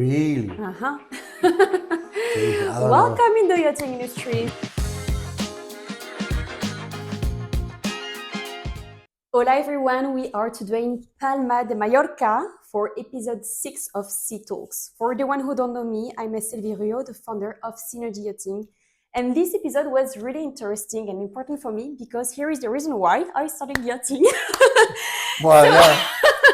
Really? Uh-huh. Okay, I don't know. Welcome in the yachting industry. Hola everyone, we are today in Palma de Mallorca for episode 6 of Sea Talks. For the one who don't know me, I'm Estelle Viruyo, the founder of Seanergy Yachting. And this episode was really interesting and important for me because here is the reason why I started yachting. Well, yeah.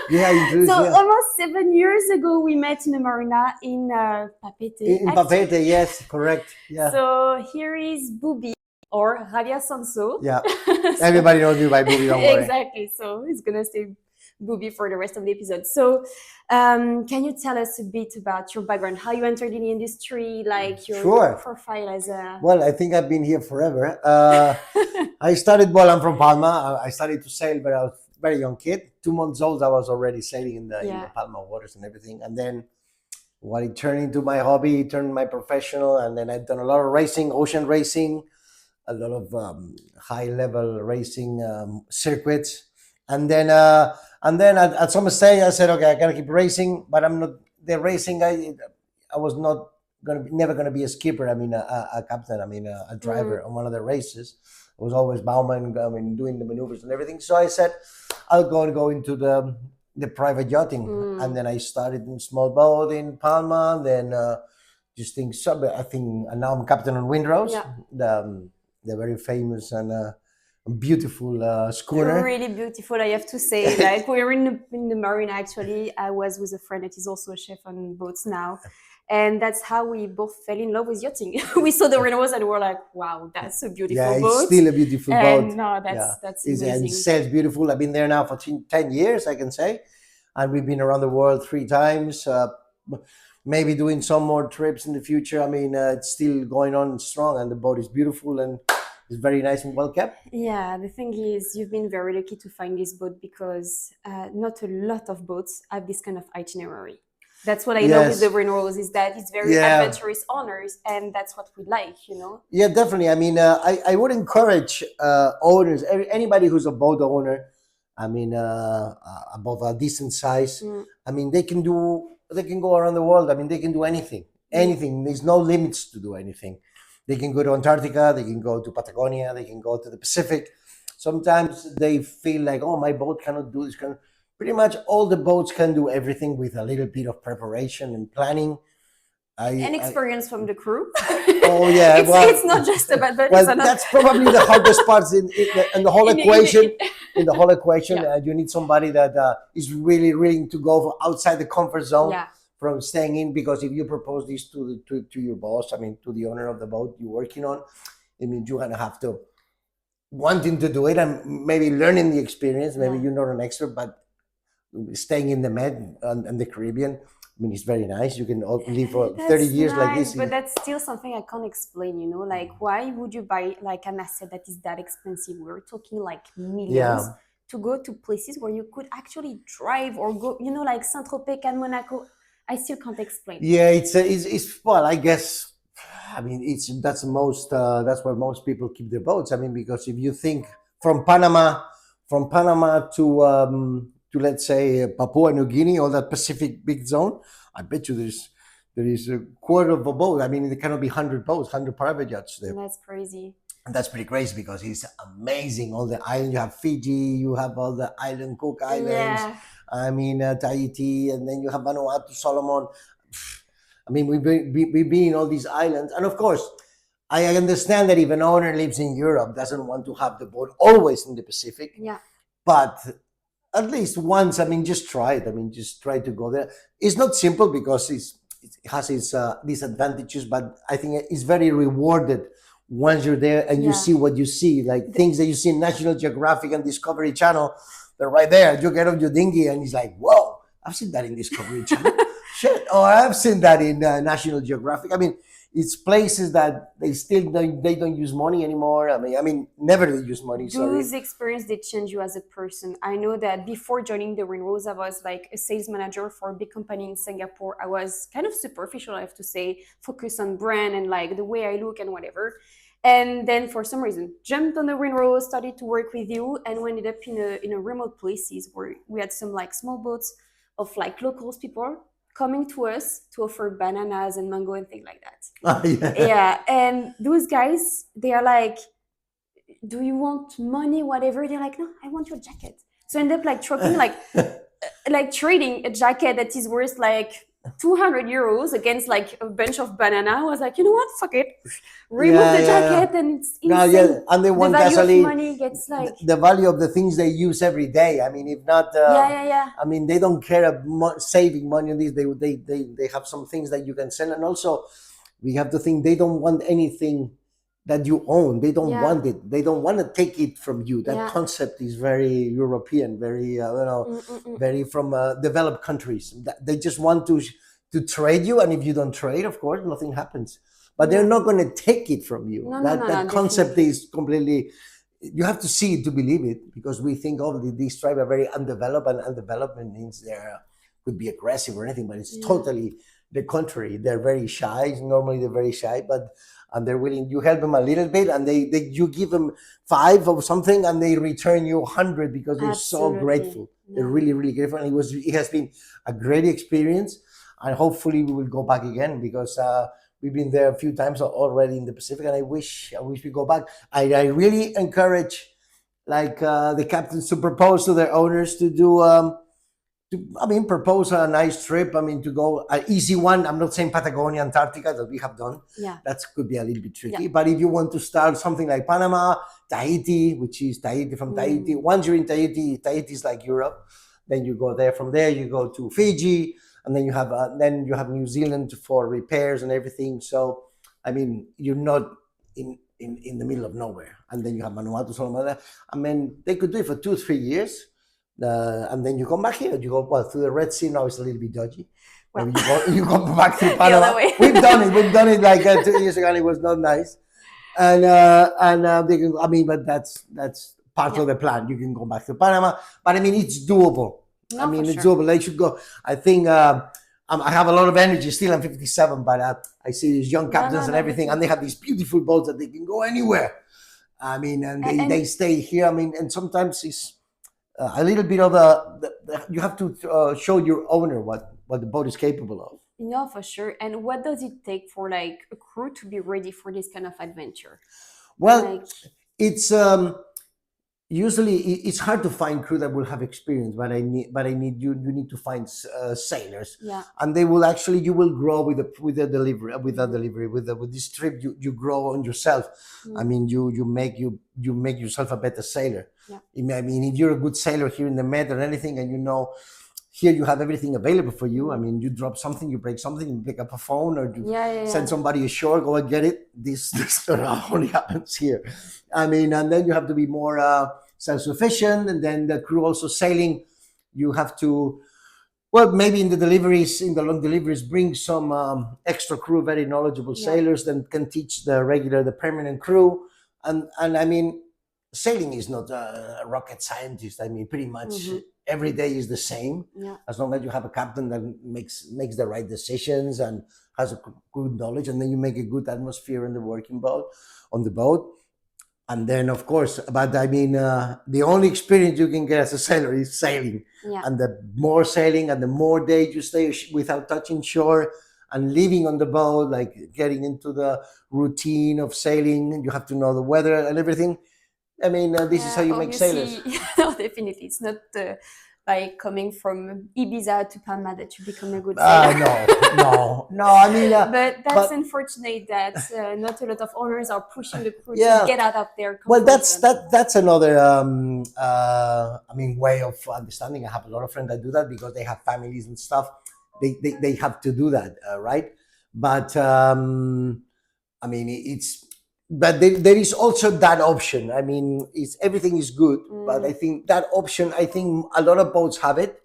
Yeah, introduce, So yeah. almost 7 years ago, we met in a marina in Papeete. In Papeete, yes, correct. Yeah. So here is Bubi or Javier Sansó. Yeah. Everybody knows you by Bubi, don't worry. Exactly. So he's gonna stay Bubi for the rest of the episode. So can you tell us a bit about your background, how you entered in the industry, like your Sure. profile as a... Well, I think I've been here forever. I started, well, I'm from Palma. I started to sail when I was a very young kid. 2 months old, I was already sailing in the Yeah. Palma waters and everything. And then what it turned into my hobby, it turned my professional. And then I've done a lot of racing, ocean racing, a lot of high-level racing circuits. And then at some stage, I said, okay, I gotta keep racing, but I'm not the racing. I was not never gonna be a skipper. I mean, a captain. I mean, a driver on one of the races. I was always bowman. I mean, doing the maneuvers and everything. So I said, I'll go into the private yachting, and then I started in small boat in Palma. Then just think sub. I think, and now I'm captain on Windrose, Yeah. the very famous and beautiful schooner. Really beautiful, I have to say. Like we were in the marina. Actually, I was with a friend that is also a chef on boats now, and that's how we both fell in love with yachting. We saw the Windrose and we were like, "Wow, that's a beautiful Yeah, boat." it's still a beautiful And boat. no, Yeah. that's And amazing. it sails beautiful. I've been there now for 10 years, I can say, and we've been around the world 3 times. Maybe doing some more trips in the future. I mean, it's still going on strong, and the boat is beautiful and it's very nice and well kept. Yeah, the thing is, you've been very lucky to find this boat because not a lot of boats have this kind of itinerary. That's what I know with the Windrose, is that it's very adventurous owners, and that's what we like, you know? Yeah, definitely. I mean, I would encourage owners, anybody who's a boat owner, I mean, above a decent size. I mean, they can go around the world. I mean, they can do anything. There's no limits to do anything. They can go to Antarctica, they can go to Patagonia, they can go to the Pacific. Sometimes they feel like, oh, my boat cannot do this. Pretty much all the boats can do everything with a little bit of preparation and planning. And experience from the crew. Oh yeah, it's not just about that. Well, that's probably the hardest part in the whole equation. In the whole equation, you need somebody that is really willing to go outside the comfort zone. Yeah. From staying in, because if you propose this to your boss, I mean, to the owner of the boat you're working on, it means you're gonna have to wanting to do it and maybe learning the experience. Maybe you're not an expert, but staying in the Med and the Caribbean, I mean, it's very nice. You can live for 30 years like this. But that's still something I can't explain, you know? Like, why would you buy like an asset that is that expensive? We're talking like millions to go to places where you could actually drive or go, you know, like Saint-Tropez and Monaco. I still can't explain. Yeah, it's well, I guess. I mean, that's where most people keep their boats. I mean, because if you think from Panama to let's say Papua New Guinea, or that Pacific big zone, I bet you there is a quarter of a boat. I mean, there cannot be 100 boats, 100 private yachts there. That's crazy. And that's pretty crazy because it's amazing. All the islands, you have Fiji, you have all the Cook Islands. Yeah. I mean, Tahiti, and then you have Vanuatu, Solomon. I mean, we've been in all these islands. And of course, I understand that if an owner lives in Europe, doesn't want to have the boat always in the Pacific. Yeah. But at least once, I mean, just try it. I mean, just try to go there. It's not simple because it has its disadvantages, but I think it's very rewarded once you're there and you see what you see, like things that you see in National Geographic and Discovery Channel. They're right there. You get on your dinghy and it's like, whoa, I've seen that in Discovery Channel. Shit, or I've seen that in National Geographic. I mean, it's places that they don't use money anymore. I mean, never use money. Those experiences, they change you as a person. I know that before joining the Windrose, I was like a sales manager for a big company in Singapore. I was kind of superficial, I have to say, focused on brand and like the way I look and whatever. And then for some reason, jumped on the Windrose, started to work with you, and we ended up in a remote places where we had some like small boats of like locals people coming to us to offer bananas and mango and things like that. Yeah. Yeah, and those guys, they are like, do you want money, whatever? They're like, no, I want your jacket. So end up like dropping like trading a jacket that is worth like 200 euros against like a bunch of banana. I was like, you know what, fuck it, remove Yeah, the yeah, yeah. jacket, and it's No, insane. yeah, and they The want value of gasoline. money gets like, The value of the things they use every day. I mean, if not, yeah. I mean, they don't care about saving money on this. They have some things that you can sell, and also we have to think they don't want anything that you own. They don't Yeah. want it. They don't want to take it from you. That Yeah. concept is very European, very very from developed countries. They just want to trade you, and if you don't trade, of course, nothing happens. But they're Yeah. not going to take it from you. No, That concept definitely. is completely. You have to see it to believe it, because we think, oh, these tribes are very undeveloped, and undevelopment means they're could be aggressive or anything, but it's Yeah. totally the contrary. They're very shy. Normally, they're very shy, but and they're willing. You help them a little bit, and they you give them 5 or something, and they return you 100 because they're so Absolutely. grateful. They're Yeah. really, really grateful. And it has been a great experience, and hopefully we will go back again, because we've been there a few times already in the Pacific, and I wish we go back. I really encourage like the captains to propose to their owners to do propose a nice trip. I mean, to go an easy one. I'm not saying Patagonia, Antarctica that we have done. Yeah. That could be a little bit tricky. Yeah. But if you want to start something like Panama, Tahiti, which is Tahiti from Tahiti. Once you're in Tahiti, Tahiti is like Europe. Then you go there. From there, you go to Fiji, and then you have New Zealand for repairs and everything. So, I mean, you're not in the middle of nowhere. And then you have Vanuatu, Solomon. I mean, they could do it for 2-3 years. And then you come back here. You go through the Red Sea. Now it's a little bit dodgy. Well. Maybe you go back through The Panama. other way. We've done it like 2 years ago, and it was not nice. And they can. I mean, but that's part of the plan. You can go back to Panama, but I mean, it's doable. No, I mean, for it's sure. doable. They should go. I think I have a lot of energy still. I'm 57, but I see these young captains and everything, and they have these beautiful boats that they can go anywhere. I mean, and they stay here. I mean, and sometimes it's a little bit of you have to show your owner what the boat is capable of. No, for sure. And what does it take for like a crew to be ready for this kind of adventure? Well, Like, it's usually it's hard to find crew that will have experience, but I need you need to find sailors, yeah. and they will actually, you will grow with the delivery with this trip. You grow on yourself. I mean, you make yourself a better sailor. Yeah. I mean, if you're a good sailor here in the Med or anything, and you know, here you have everything available for you. I mean, you drop something, you break something, you pick up a phone, or you send somebody ashore, go and get it. This only happens here. I mean, and then you have to be more self-sufficient, and then the crew also sailing. You have to, well, maybe in the long deliveries, bring some extra crew, very knowledgeable sailors that can teach the permanent crew. And I mean, sailing is not a rocket scientist. I mean, pretty much every day is the same. Yeah. As long as you have a captain that makes the right decisions and has a good knowledge, and then you make a good atmosphere on the boat. And then, of course, but I mean, the only experience you can get as a sailor is sailing. Yeah. And the more sailing and the more days you stay without touching shore and living on the boat, like getting into the routine of sailing, you have to know the weather and everything. I mean, this is how you make sailors. No, definitely. It's not like coming from Ibiza to Palma that you become a good sailor. No. I mean, but that's unfortunate that not a lot of owners are pushing the crew to get out of their comfort zone. That's another way of understanding. I have a lot of friends that do that because they have families and stuff. They have to do that, right? But I mean, but there is also that option. I mean, everything is good, but I think that option, I think a lot of boats have it,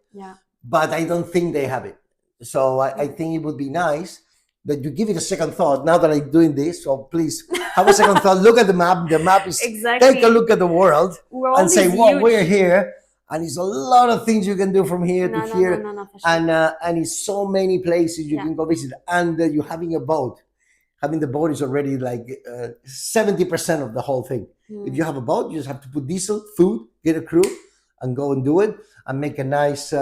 but I don't think they have it. So I think it would be nice that you give it a second thought now that I'm doing this. So please have a second thought. Look at the map. The map is take a look at the world and say, "Well, we're here, and it's a lot of things you can do from here to here, and it's so many places you can go visit, and you're having a boat." Having the boat is already like 70% of the whole thing. If you have a boat, you just have to put diesel, food, get a crew, and go and do it, and make a nice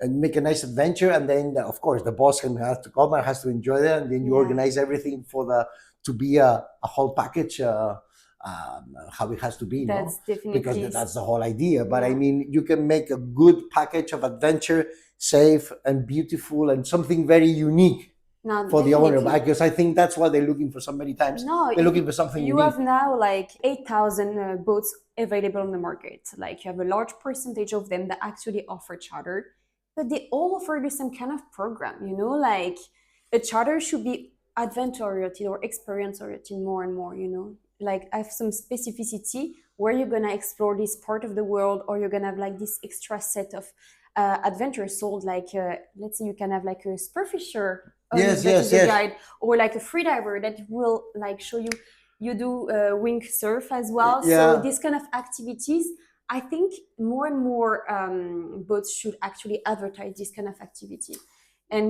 and make a nice adventure, and then of course the boss has to come and has to enjoy that, and then you Yeah. organize everything for the to be a whole package, how it has to be, That's because definitely that's the whole idea. But I yeah. mean, you can make a good package of adventure, safe and beautiful, and something very unique No, for the owner, definitely. because I think that's what they're looking for. So many times No, they're looking for something you unique. have now like 8,000 boats available on the market. Like you have a large percentage of them that actually offer charter, but they all offer the same kind of program, you know, like a charter should be adventure oriented or experience oriented more and more, you know, like have some specificity where you're gonna explore this part of the world, or you're gonna have like this extra set of adventure sold. Like let's say you can have like a spearfisher Yes, that yes, is a yes. guide, or like a freediver that will like show you. You do wing surf as well, so Yeah. these kind of activities, I think more and more boats should actually advertise this kind of activity and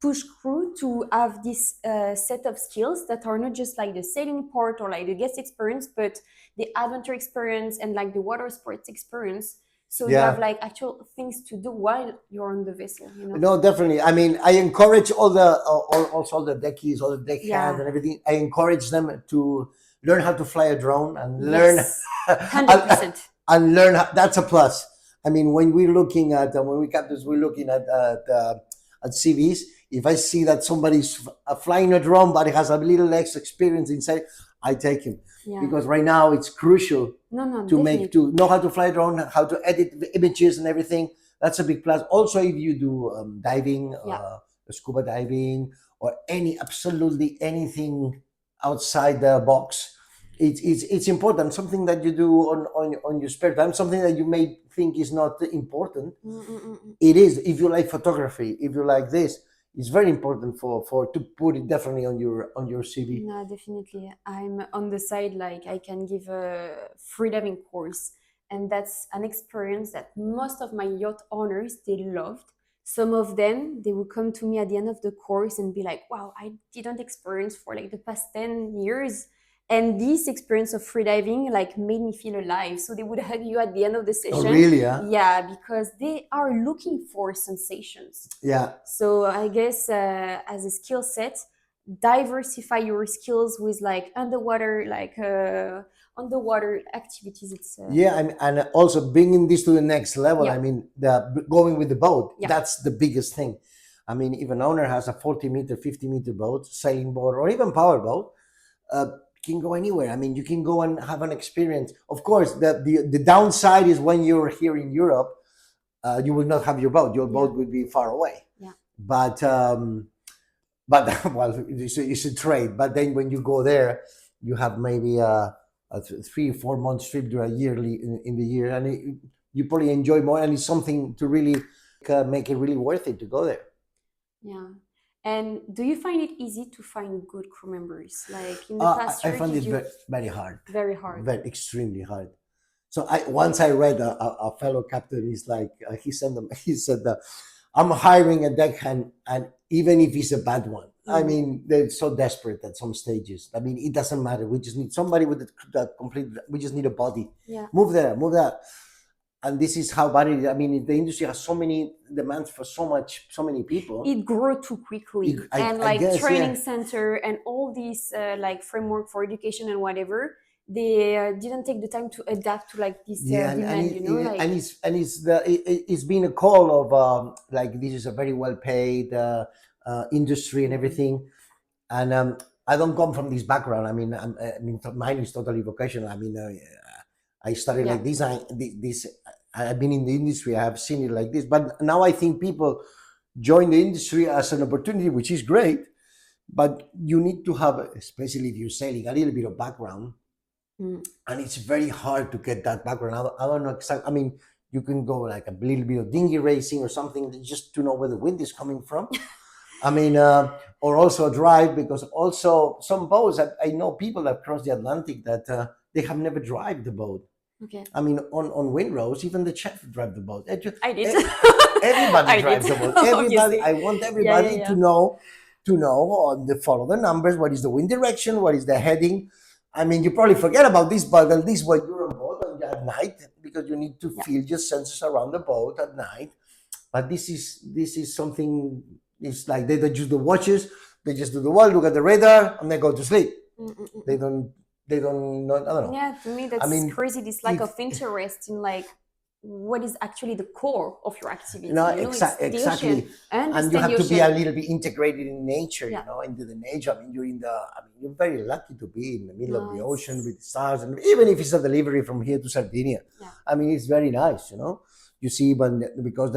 push crew to have this set of skills that are not just like the sailing part or like the guest experience, but the adventure experience and like the water sports experience. So you have Yeah. like actual things to do while you're on the vessel, you know? No, definitely. I mean, I encourage also all the deckies, all the deck hands Yeah. and everything. I encourage them to learn how to fly a drone and learn Yes. 100%. and learn. That's a plus. I mean, when we're looking at when we captains, we're looking at CVs. If I see that somebody's flying a drone but has a little less experience inside, I take him, Yeah. because right now it's crucial No, to definitely. know how to fly a drone, how to edit the images and everything. That's a big plus. Also, if you do diving, Yeah. scuba diving, or absolutely anything outside the box, it's important. Something that you do on your spare time, something that you may think is not important. Mm-mm-mm. It is. If you like photography, if you like this, it's very important for to put it definitely on your CV. No, definitely. I'm on the side, like I can give a free diving course, and that's an experience that most of my yacht owners they loved. Some of them they would come to me at the end of the course and be like, "Wow, I didn't experience for like the past 10 years." And this experience of freediving like made me feel alive. So they would hug you at the end of the Oh, session. really? Yeah. Yeah, because they are looking for sensations. Yeah. So I guess as a skill set, diversify your skills with like underwater activities. It's Yeah, and also bringing this to the next level. I yeah, mean, going with the boat. yeah, That's the biggest thing. I mean, if an owner has a 40-meter, 50-meter boat, sailing boat, or even power boat, uh, can go anywhere. I mean, you can go and have an experience. Of course, the downside is when you're here in Europe, you will not have your boat. Your yeah, boat will be far away. yeah, But well, it's a trade. But then when you go there, you have maybe a 3 or 4 month trip during a yearly in the year, and you probably enjoy more, and it's something to really make it really worth it to go there. yeah. And do you find it easy to find good crew members? Like in the past I year, find did it you very hard, very hard? very extremely hard. So once I read a fellow captain, he's like he sent them. He said that I'm hiring a deckhand, and even if he's a bad one, I Mhm. mean, they're so desperate at some stages. I mean, it doesn't matter. We just need somebody with that complete. We just need a body. Yeah, Move there, move that. And this is how bad it is. I mean, the industry has so many demands for so many people. it grew too quickly, and I like guess, training yeah. center and all these like framework for education and whatever, they didn't take the time to adapt to like this Yeah, demand. You know, like it's been a call of like this is a very well paid industry and everything, and I don't come from this background. I mean, I mean, mine is totally vocational. I mean, I started yeah, like this. I've been in the industry. I have seen it like this, but now I think people join the industry as an opportunity, which is great. But you need to have, especially if you're sailing, a little bit of background, mm, and it's very hard to get that background. I don't know exactly. I mean, you can go like a little bit of dinghy racing or something just to know where the wind is coming from. I mean, or also drive, because also some boats I know people that cross the Atlantic that they have never drive the boat. okay, I mean, on Windrose, even the chef drive the boat. I did. Everybody I did, drives the boat. Everybody. obviously. I want Yeah, yeah, everybody yeah. to know on the follow the numbers. What is the wind direction? What is the heading? I mean, you probably forget about this, but at least when you're on board at night, because you need to Yeah. feel your senses around the boat at night. But this is something. It's like they don't use the watches. They just do the wall, look at the radar, and they go to sleep. They don't. They don't. Not, I don't know. Yeah, to me I that's mean, crazy. This lack if of interest in like what is actually the core of your activity. no, It's the exactly. ocean. I And you understand have the to be a ocean. little bit integrated in nature, Yeah. into the nature. I mean, you're in the. I mean, you're very lucky to be in the middle of No, the ocean it's with stars, and even if it's a delivery from here to Sardinia, yeah. I mean, it's very nice. You see, because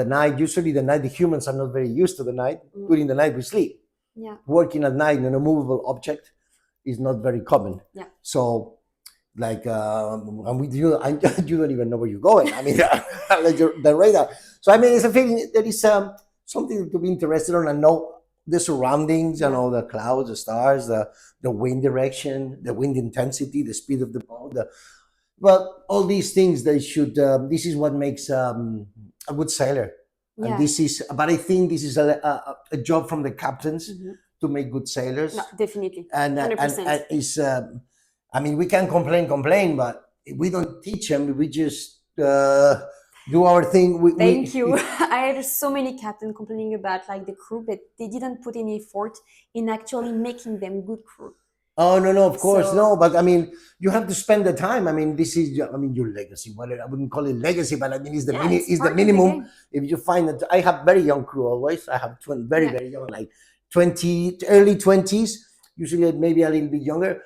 usually the night, the humans are not very used to the night. During the night, we sleep. Yeah. Working at night in a movable object is not very common. Yeah. So, like, and with you, you don't even know where you're going. I mean, like the radar. So, I mean, it's a feeling that is something to be interested in and know the surroundings, Yeah. the clouds, the stars, the wind direction, the wind intensity, the speed of the boat. Well, all these things they should. This is what makes a good sailor, and Yeah. But I think this is a job from the captains to make good sailors, No, definitely. and 100%. is. I mean, we can complain, but we don't teach them. We just do our thing. Thank you. I had so many captains complaining about like the crew, but they didn't put any effort in actually making them good crew. Oh no, of course So no. But I mean, you have to spend the time. I mean, this is. I mean, your legacy. Well, I wouldn't call it legacy, but I mean, it's the yeah, it's is the part of the minimum. game. If you find that I have very young crew always. I have very Yeah. very young, like 20, early 20s. Usually maybe a little bit younger,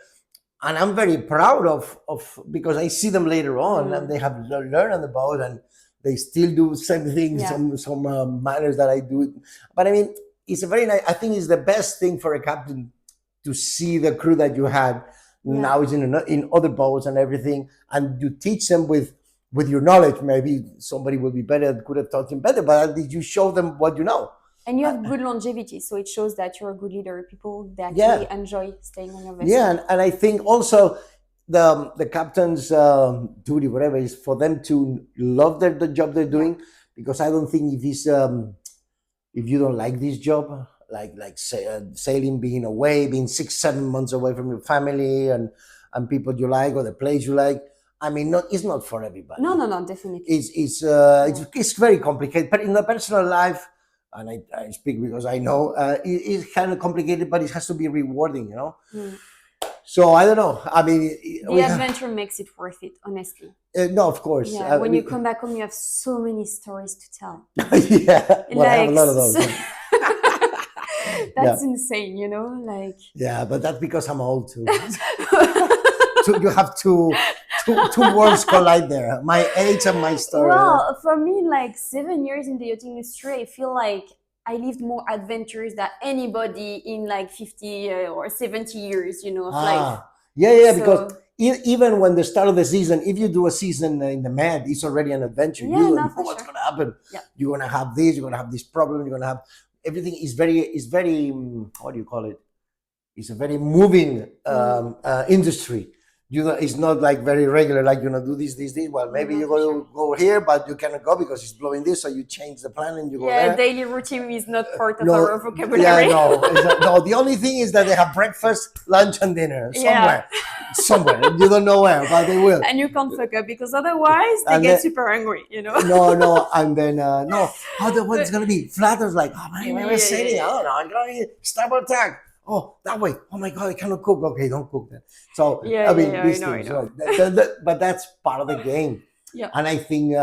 and I'm very proud of because I see them later on, and they have learned on the boat, and they still do some things, Yeah. some manners that I do. But I mean, it's a very nice. I think it's the best thing for a captain to see the crew that you had now is in other boats and everything, and you teach them with your knowledge. Maybe somebody will be better, could have taught them better, but at least you show them what you know. And you have good longevity, so it shows that you're a good leader. People that Yeah. actually enjoy staying on your vessel. Yeah, and I think also the captain's duty, whatever, is for them to love the job they're doing, because I don't think if you don't like this job, like sailing, being away, being 6-7 months away from your family and people you like or the place you like. I mean, it's not for everybody. No, definitely. It's very complicated. But in the personal life, and I speak because I know it's kind of complicated, but it has to be rewarding, So I don't know. I mean, the adventure makes it worth it, honestly. No, of course. Yeah, when you come back home, you have so many stories to tell. Yeah, well, I have a lot of those. That's insane, like. Yeah, but that's because I'm old too. So you have two worlds collide there. My age and my story. Well, for me, like 7 years in the yachting industry, I feel like I lived more adventures than anybody in like 50 or 70 years, of life. Yeah, because even when the start of the season, if you do a season in the Med, it's already an adventure. Yeah, you don't no, know for what's sure. going to happen. Yeah. You're going to have this, you're going to have this problem, you're going to have everything is very, what do you call it? It's a very moving industry. It's not like very regular, like, do this. Well, maybe you go here, but you cannot go because it's blowing this, so you change the plan and you go there. Yeah, daily routine is not part of our vocabulary. Yeah, no. The only thing is that they have breakfast, lunch, and dinner somewhere. You don't know where, but they will. And you can't fuck up because otherwise they get super angry, No, and then what's gonna be? Flatters like, oh man, we're sailing. I don't know. I'm going starboard tack. Oh, that way. Oh my God, I cannot cook. Okay, don't cook then. So these things. But that's part of the game. Yeah. And I think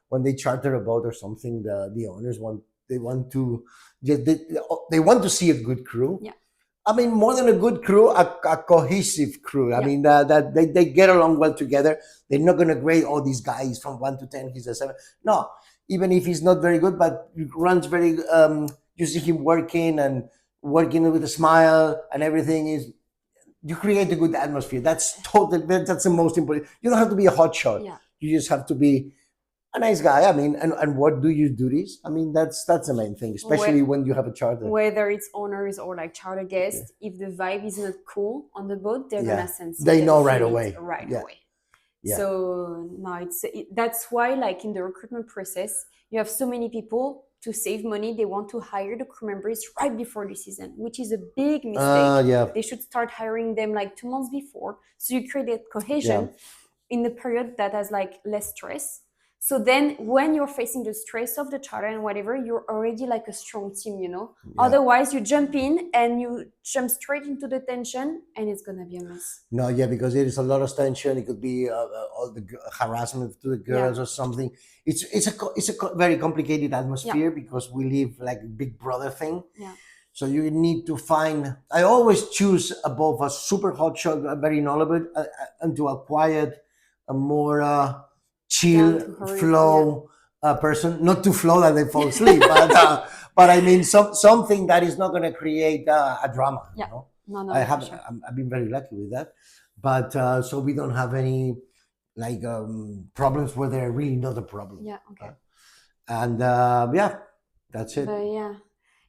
when they charter a boat or something, the owners want to see a good crew. Yeah. I mean, more than a good crew, a cohesive crew. I mean, that they get along well together. They're not going to grade all these guys from 1 to 10. He's a 7. No, even if he's not very good, but runs very. You see him working with a smile, and everything is. You create a good atmosphere. That's the most important. You don't have to be a hot shot. Yeah. You just have to be a nice guy. I mean, and what do you do this? I mean, that's the main thing, especially when you have a charter. Whether it's owners or like charter guests, if the vibe is not cool on the boat, they're gonna sense it. They know right away. Right away. Yeah. So no, that's why, like in the recruitment process, you have so many people. To save money, they want to hire the crew members right before the season, which is a big mistake. They should start hiring them like 2 months before, so you create that cohesion in the period that has like less stress. So then when you're facing the stress of the charter and whatever, you're already like a strong team, you know. Yeah. Otherwise you jump in and you jump straight into the tension and it's gonna be a mess. No, yeah, because there is a lot of tension. It could be all the harassment to the girls or something. It's a very complicated atmosphere because we live like a Big Brother thing. Yeah. So you need to find. I always choose above a super hot shot, very knowledgeable, and to a quiet, a more chill flow person. Not to flow that they fall asleep, but I mean something that is not going to create a drama. Yeah. You know? No, I've been very lucky with that, but so we don't have any like problems where they're really not a problem. Yeah. Okay. And yeah, that's it. But yeah,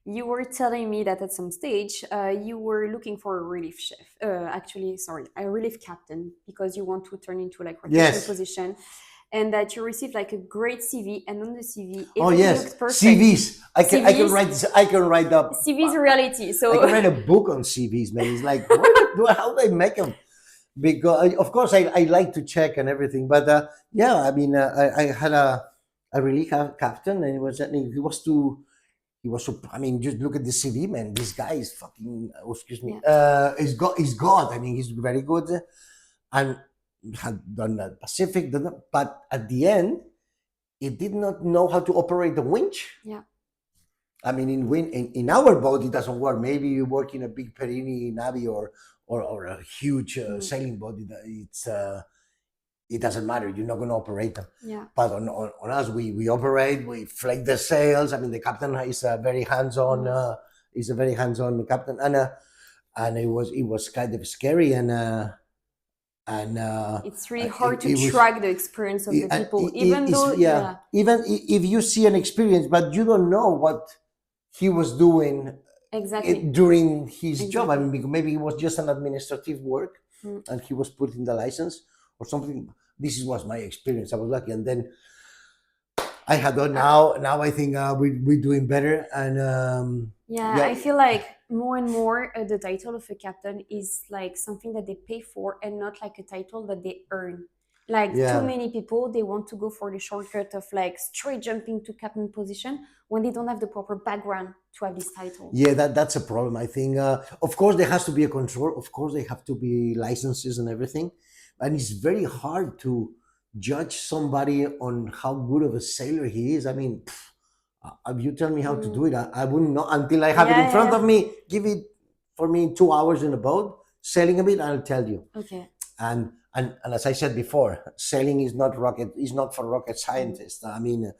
you were telling me that at some stage you were looking for a relief chef. Actually, sorry, a relief captain because you want to turn into like rotation position. And that you received like a great CV, and on the CV, everything looked perfect. CVs. I can write up CVs reality. So I can write a book on CVs, man. It's like how do I make them? Because of course I like to check and everything, but yeah, I mean I had a relief captain, and he was I mean, just look at the CV, man. This guy is fucking. Excuse me. He's God. I mean, he's very good, and had done the Pacific, but at the end, he did not know how to operate the winch. Yeah. I mean, in our boat, it doesn't work. Maybe you work in a big Perini Navy or a huge sailing boat. It doesn't matter. You're not going to operate them. Yeah. But on us, we operate. We flake the sails. I mean, the captain is a very hands-on. He's a very hands-on captain, and it was kind of scary and it's really hard to track the experience of the people, even if you see an experience, but you don't know what he was doing during his job. I mean, maybe it was just an administrative work and he was putting the license or something. This was my experience. I was lucky, and then I had done. Now I think we're doing better, and I feel like more and more the title of a captain is like something that they pay for and not like a title that they earn. Like too many people, they want to go for the shortcut of like straight jumping to captain position when they don't have the proper background to have this title. Yeah, that's a problem. I think of course there has to be a control. Of course they have to be licenses and everything, and it's very hard to judge somebody on how good of a sailor he is. I mean, if you tell me how to do it, I wouldn't know until I have it in front of me. Give it for me 2 hours in a boat, sailing a bit, I'll tell you. Okay. And as I said before, sailing is not for rocket scientists. I mean,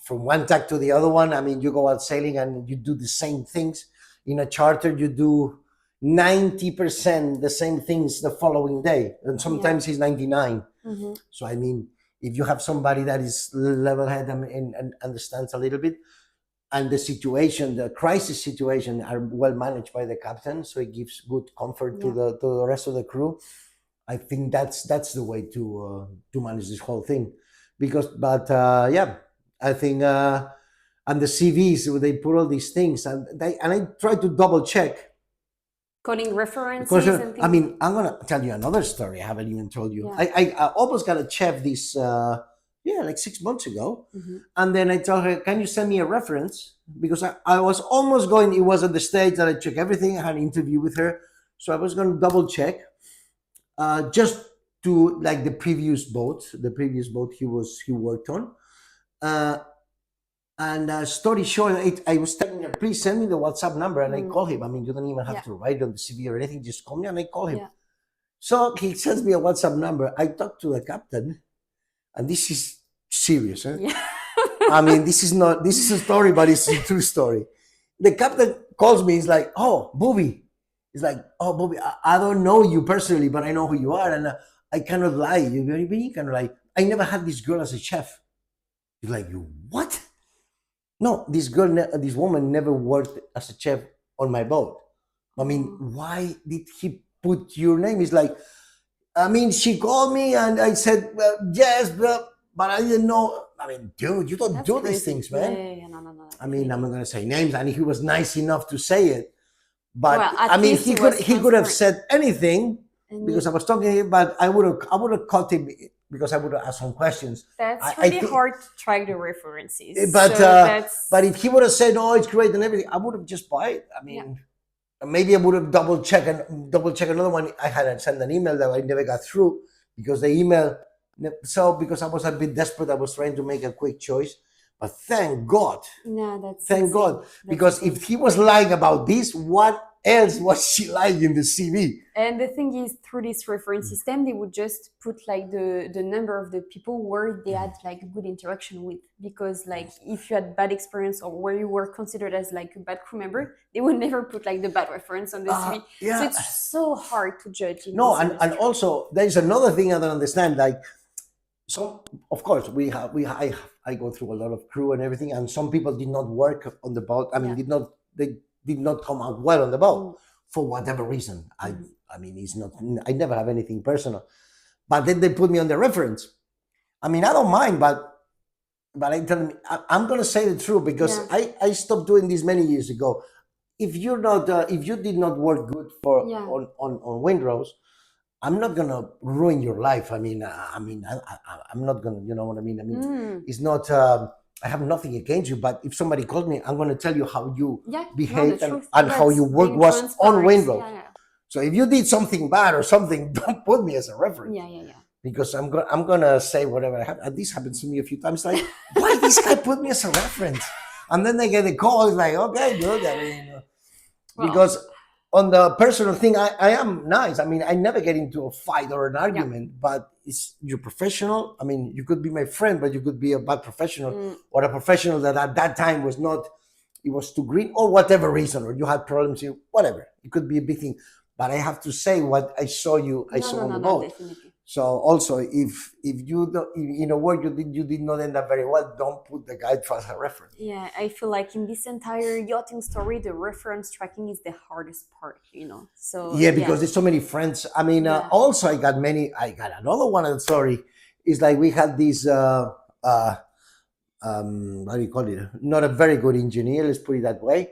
from one tack to the other one, I mean, you go out sailing and you do the same things. In a charter, you do 90% the same things the following day, and sometimes it's 99. So I mean, if you have somebody that is level-headed and understands a little bit, and the crisis situation are well managed by the captain, so it gives good comfort to the rest of the crew. I think that's the way to manage this whole thing, I think and the CVs, they put all these things, and I try to double check. Calling references and things. I mean, I'm gonna tell you another story I haven't even told you. I almost got a chef this like 6 months ago, and then I told her, can you send me a reference, because I was almost going. It was at the stage that I checked everything. I had an interview with her, so I was going to double check just to like the previous boat he worked on, and story short, I was telling her, please send me the WhatsApp number, and I call him. I mean, you don't even have to write on the CV or anything. Just call me, and I call him. So he sends me a WhatsApp number. I talk to the captain, and this is serious. I mean, this is a story, but it's a true story. The captain calls me. He's like, oh, Bubi. He's like, oh, Bubi, I don't know you personally, but I know who you are, and I cannot lie. You cannot lie. I never had this girl as a chef. He's like, you what? No, this woman never worked as a chef on my boat. I mean, why did he put your name? It's like, I mean, she called me and I said, well, yes, but I didn't know. I mean, dude, you don't do these things, man. No. I mean, I'm not going to say names, and he was nice enough to say it. But well, I mean, he could have said anything because I was talking to him, but I would have cut him because I would have asked some questions. That's I really think, hard to track the references. but So that's but if he would have said, "No, it's great and everything," I would have just bought it. I yeah. mean, maybe I would have double check another one. I had sent an email that I never got through because the email. So because I was a bit desperate, I was trying to make a quick choice. But thank God, No, that's thank insane. God, That's because insane. if he was lying about this, what else was she lying in the CV? And the thing is, through this reference system, they would just put like the number of the people where they had like good interaction with. Because like if you had bad experience or where you were considered as like a bad crew member, they would never put like the bad reference on the CV. Yeah. So it's so hard to judge in No, this and industry. also there is another thing I don't understand. Like, so of course I go through a lot of crew and everything, and some people did not work on the boat. I mean, Yeah. they did not come out well on the boat Mm. for whatever reason. I mean, it's not. I never have anything personal, but then they put me on the reference. I mean, I don't mind, but I tell me, I'm gonna say the truth because Yeah. I stopped doing this many years ago. If you're not, if you did not work good for Yeah. on Windrose, I'm not gonna ruin your life. I mean, I'm not gonna, you know what I mean. I mean, Mm. it's not. I have nothing against you, but if somebody calls me, I'm gonna tell you how you Yeah. No, the behaved truth. and how That's your work being was on transparent. Windrose. Yeah. So if you did something bad or something, don't put me as a reference. Yeah. Because I'm gonna say whatever I have. And this happens to me a few times. Like, why this guy put me as a reference? And then they get a call. It's like, okay, good. I mean, Well, because on the personal thing, I am nice. I mean, I never get into a fight or an argument. But you're professional. I mean, you could be my friend, but you could be a bad professional or a professional that at that time was not. It was too green or whatever reason, or you had problems. Whatever. It could be a big thing. But I have to say what I saw on the boat. Definitely. So also, if you don't, in a word you did not end up very well, don't put the guide as a reference. Yeah, I feel like in this entire yachting story, the reference tracking is the hardest part, you know. So Yeah, because there's so many friends. I mean, also I got another one of the story. Is like we had this how do you call it? Not a very good engineer, let's put it that way.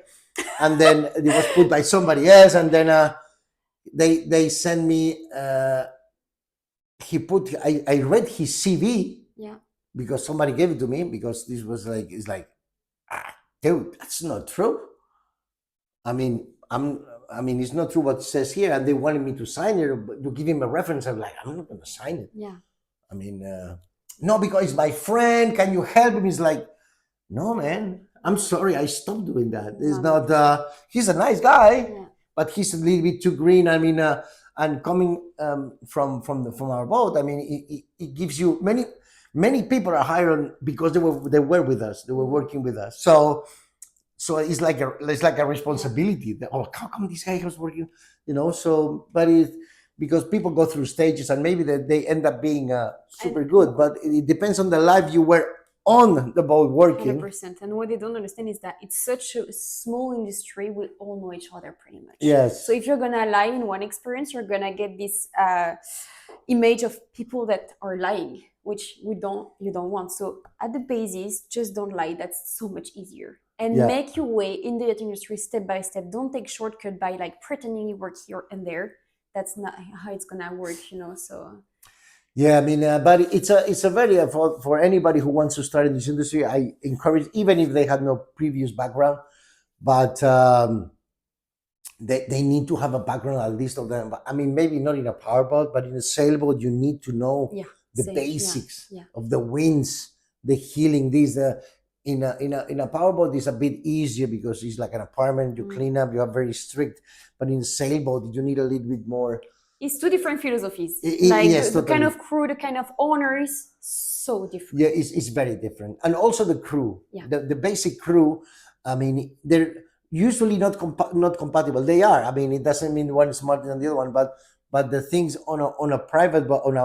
And then it was put by somebody else, and then they sent me. I read his CV. Yeah. Because somebody gave it to me because this was like, it's like, dude, that's not true. I mean, it's not true what it says here, and they wanted me to sign it, but to give him a reference. I'm like, I'm not going to sign it. Yeah. I mean, no, because it's my friend. Can you help him? He's like, no, man. I'm sorry. I stopped doing that. It's not. He's a nice guy, but he's a little bit too green. I mean, and coming from our boat, I mean, it gives you many people are hired because they were with us. They were working with us. So it's like a responsibility. That, oh, how come this guy was working? You know. So, but because people go through stages and maybe they end up being super good. But it depends on the life you were on the boat working. 100%. And what they don't understand is that it's such a small industry. We all know each other pretty much. Yes. So if you're gonna lie in one experience, you're gonna get this image of people that are lying, which you don't want. So at the basis, just don't lie. That's so much easier. And make your way in the yachting industry step by step. Don't take shortcut by like pretending you work here and there. That's not how it's gonna work, you know. So yeah, I mean, but it's a very for anybody who wants to start in this industry. I encourage, even if they had no previous background, but they need to have a background at least of them. I mean, maybe not in a powerboat, but in a sailboat, you need to know the basics of the winds, the healing. These in a powerboat is a bit easier because it's like an apartment. You clean up, you are very strict. But in a sailboat, you need a little bit more. It's two different philosophies. Yes, the kind of crew, the kind of owner is so different. Yeah, it's very different. And also the crew, the basic crew, I mean, they're usually not compatible. They are. I mean, it doesn't mean one is smarter than the other one, but the things on a private boat, on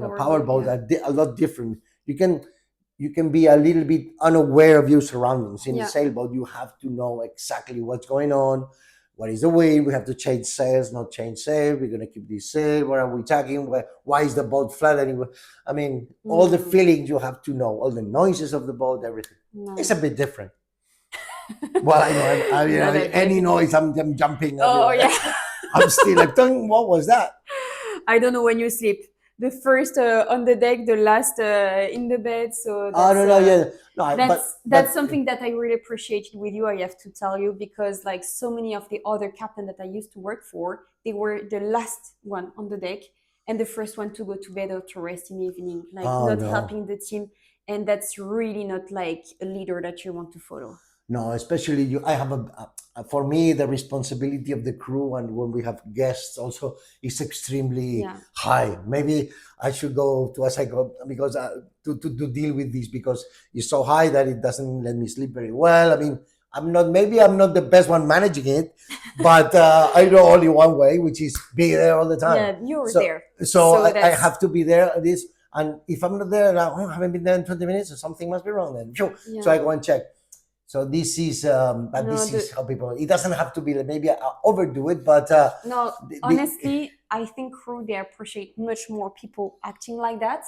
a power boat are a lot different. You can be a little bit unaware of your surroundings. In a sailboat, you have to know exactly what's going on. What is the wind? We have to change sails, not change sail. We're going to keep this sail. What are we talking? Why is the boat flat anyway? I mean, all the feelings you have to know, all the noises of the boat, everything. It's a bit different. Well, I know, any noise, I'm jumping. Oh, yeah. I'm still like, what was that? I don't know when you sleep. the first on the deck, the last in the bed. So Oh no, no, yeah, no, that's something that I really appreciated with you. I have to tell you, because like so many of the other captains that I used to work for, they were the last one on the deck and the first one to go to bed or to rest in the evening, like oh not no. helping the team. And that's really not like a leader that you want to follow. No, especially you. I have for me the responsibility of the crew, and when we have guests also is extremely Yeah. high. Maybe I should go to a psycho because to deal with this because it's so high that it doesn't let me sleep very well. I mean, I'm not the best one managing it, but I know only one way, which is be there all the time. Yeah, you're So there. so So I that's have to be there at this. And if I'm not there, like, oh, I haven't been there in 20 minutes, so something must be wrong then. Sure. So yeah. I go and check. So this is, but No, this is how people. It doesn't have to be like, maybe I overdo it, but no, the honestly, I think crew they appreciate much more people acting like that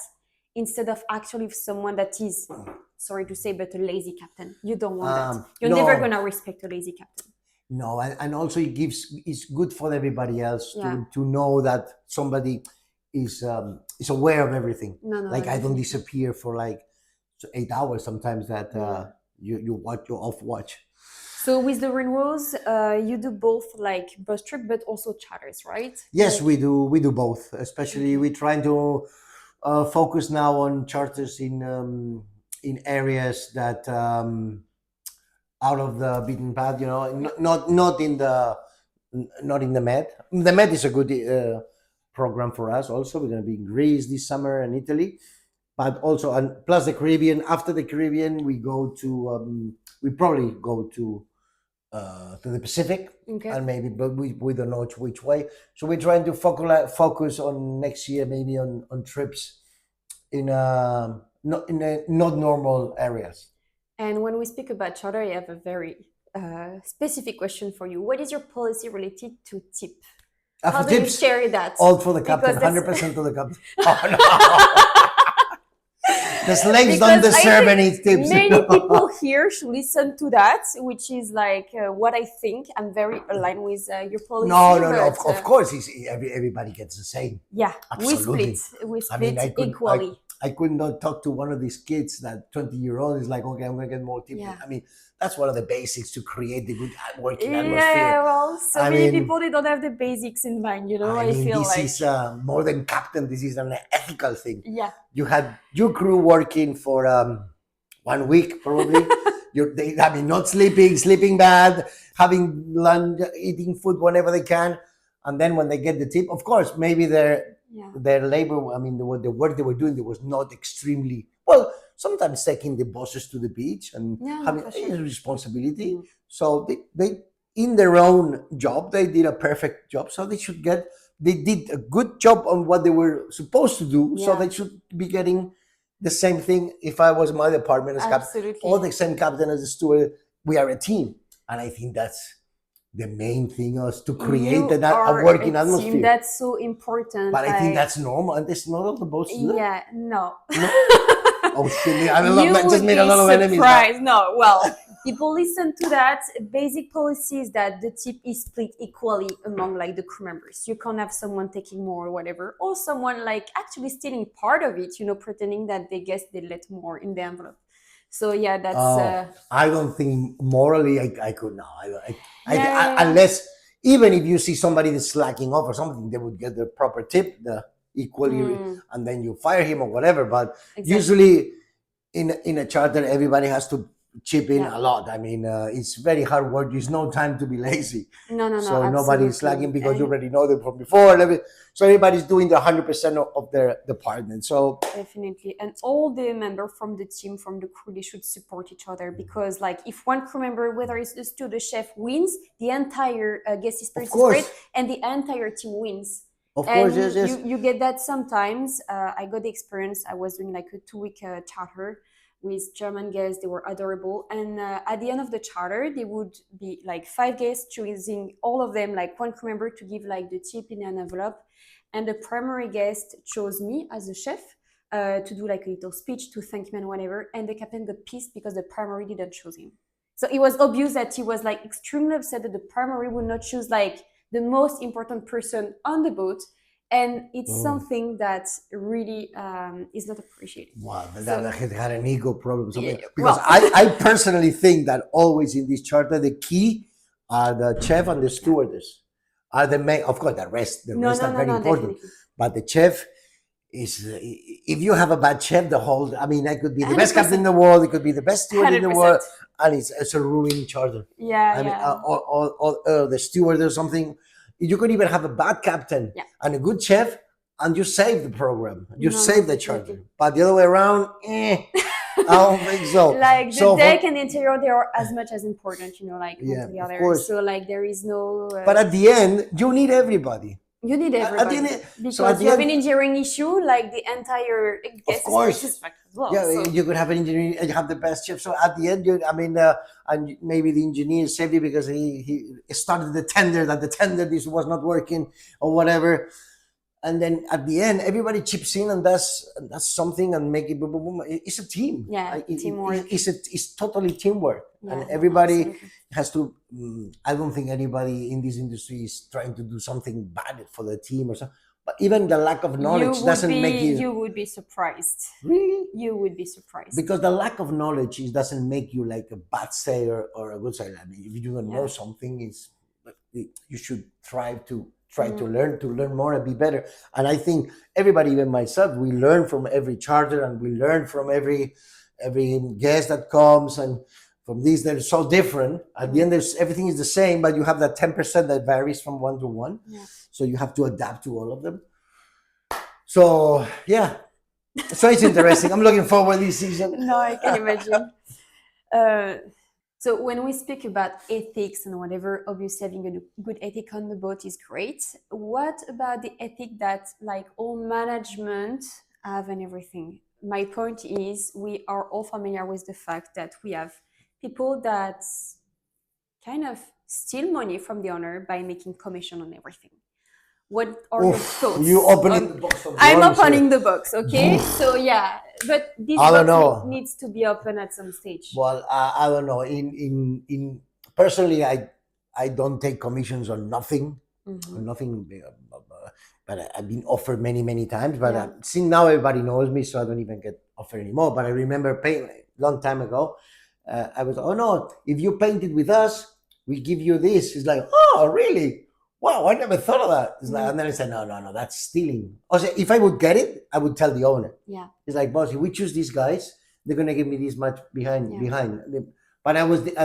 instead of actually someone that is, sorry to say, but a lazy captain. You don't want that. You're never no, gonna respect a lazy captain. no, and also it's good for everybody else Yeah. to know that somebody is aware of everything. No, no, Like I don't definitely. disappear for like 8 hours sometimes that Yeah. you watch you off watch. So with the Windrose, you do both like bus trip, but also charters, right? Yes, Like, we do both. Especially okay. we trying to focus now on charters in areas that out of the beaten path. You know, Yeah. not in the Med. The Med is a good program for us. Also, we're going to be in Greece this summer and Italy, but also and plus the Caribbean. After the Caribbean, we probably go to the Pacific, Okay. and maybe, but we don't know which way. So we're trying to focus on next year, maybe on trips in not normal areas. And when we speak about charter, I have a very specific question for you. What is your policy related to tip? How After do you tips, share that? all for the captain, Because that's 100% to the captain. Oh no, the slaves don't because I deserve think any tips. many people here should listen to that, which is like what I think. I'm very aligned with your No, policy, no, no. but Of course, everybody gets the same. yeah, Absolutely. we I mean, split equally. I could not talk to one of these kids that 20-year-old is like, okay, I'm gonna get more tips. Yeah. I mean, that's one of the basics to create the good working Yeah, atmosphere. well, so I many mean, people they don't have the basics in mind, you know. I I mean, feel this like is more than captain. This is an ethical thing. yeah, You had your crew working for 1 week probably. I mean, not sleeping, sleeping bad, having lunch, eating food whenever they can, and then when they get the tip, of course, maybe yeah, their labor. I mean, the work they were doing, there was not extremely well. Sometimes taking the bosses to the beach and yeah, no, having for a sure. responsibility. Mhm. So they in their own job, they did a perfect job. So they should get. They did a good job on what they were supposed to do. So Yeah, they should be getting the same thing. If I was my department as captain, or absolutely. the same captain as the steward, we are a team, and I think that's the main thing is to create You a are a working team. atmosphere. That's so important. But I think Like, that's normal, and it's not all the boats do that. yeah, no. No. Oh shit! I You just would made a be lot of enemies now. surprised. No, well, people listen to that. Basic policy is that the tip is split equally among like the crew members. You can't have someone taking more or whatever, or someone like actually stealing part of it, you know, pretending that they guess they let more in the envelope. So yeah, that's I don't think morally I could now. yeah, Unless even if you see somebody that's slacking off or something, they would get the proper tip, the equally, mm, and then you fire him or whatever. But exactly. usually in a charter, everybody has to chip in Yeah. a lot. I mean, it's very hard work. There's no time to be lazy. No, no, no, So nobody's slacking absolutely. because you And already know them from before. So everybody's doing the 100% of their department. So definitely. And all the members from the team, from the crew, they should support each other because, like, if one crew member, whether it's the steward, the chef, wins, the entire guest of experience is great course, and the entire team wins. yes, And yes. you get that sometimes. I got the experience. I was doing like a 2 week charter with German guests. They were adorable. And at the end of the charter, they would be like 5 guests, choosing all of them, like one crew member to give like the tip in an envelope. And the primary guest chose me as a chef to do like a little speech to thank me and whatever. And the captain got pissed because the primary didn't choose him. So it was obvious that he was like extremely upset that the primary would not choose like the most important person on the boat. and it's Mm. something that really is not appreciated. Wow, but So- that had an ego problem. Something. Yeah, Because well- I personally think that always in this charter, the key are the chef and the stewardess. Are the main, of course, the rest no, are very important. definitely. But the chef is, if you have a bad chef, the whole, I mean, I could be the best 100%. captain in the world, it could be the best steward in the 100%. world, and it's a ruining charter. Yeah, I mean, yeah. or the steward or something. You could even have a bad captain Yeah. and a good chef, and you save the program, you No, save the definitely. charter. But the other way around, I don't think so. Like the So deck and the interior, they are as much as important, like Yeah, one together. of course. So like there is no. But at the end, you need everybody. You need at the everybody end- because so at the you have end- an engineering issue, like the entire guest course. experience is affected as well. Yeah, so. you could have an engineer and you have the best chef. So at the end, and maybe the engineer saved it because he started the tender, that the tender this was not working or whatever. And then at the end, everybody chips in and does something and make it boom, boom, boom. It's a team. Yeah, teamwork. It's totally teamwork, and Yeah, everybody absolutely. has to. I don't think anybody in this industry is trying to do something bad for the team or something. But even the lack of knowledge doesn't make you. You would be surprised. Really? You would be surprised. Because the lack of knowledge doesn't make you like a bad sailor or a good sailor. I mean, if you don't know Yeah. something, you should try to learn more and be better. And I think everybody, even myself, we learn from every charter and we learn from every guest that comes, and from these they're so different. At the end, everything is the same, but you have that 10% that varies from one to one. Yeah. So you have to adapt to all of them. So yeah. So it's interesting. I'm looking forward this season. No, I can imagine. So when we speak about ethics and whatever, obviously having a good ethic on the boat is great. What about the ethic that like all management have and everything? My point is we are all familiar with the fact that we have people that kind of steal money from the owner by making commission on everything. What are your thoughts? You opening the box of I'm worms opening here. the box, okay? So yeah, but this I don't box know. needs to be open at some stage. Well, I don't know. In personally, I don't take commissions on nothing, Mhm. nothing. But I've been offered many times. But Yeah. see, now everybody knows me, so I don't even get offered anymore. But I remember paying a long time ago. I was, oh no, if you painted with us, we give you this. It's like, oh really? Wow, I never thought of that. It's like, and then I said, no, that's stealing. Also, if I would get it, I would tell the owner. Yeah. It's like, boss, if we choose these guys, they're gonna give me this much behind. But I was, but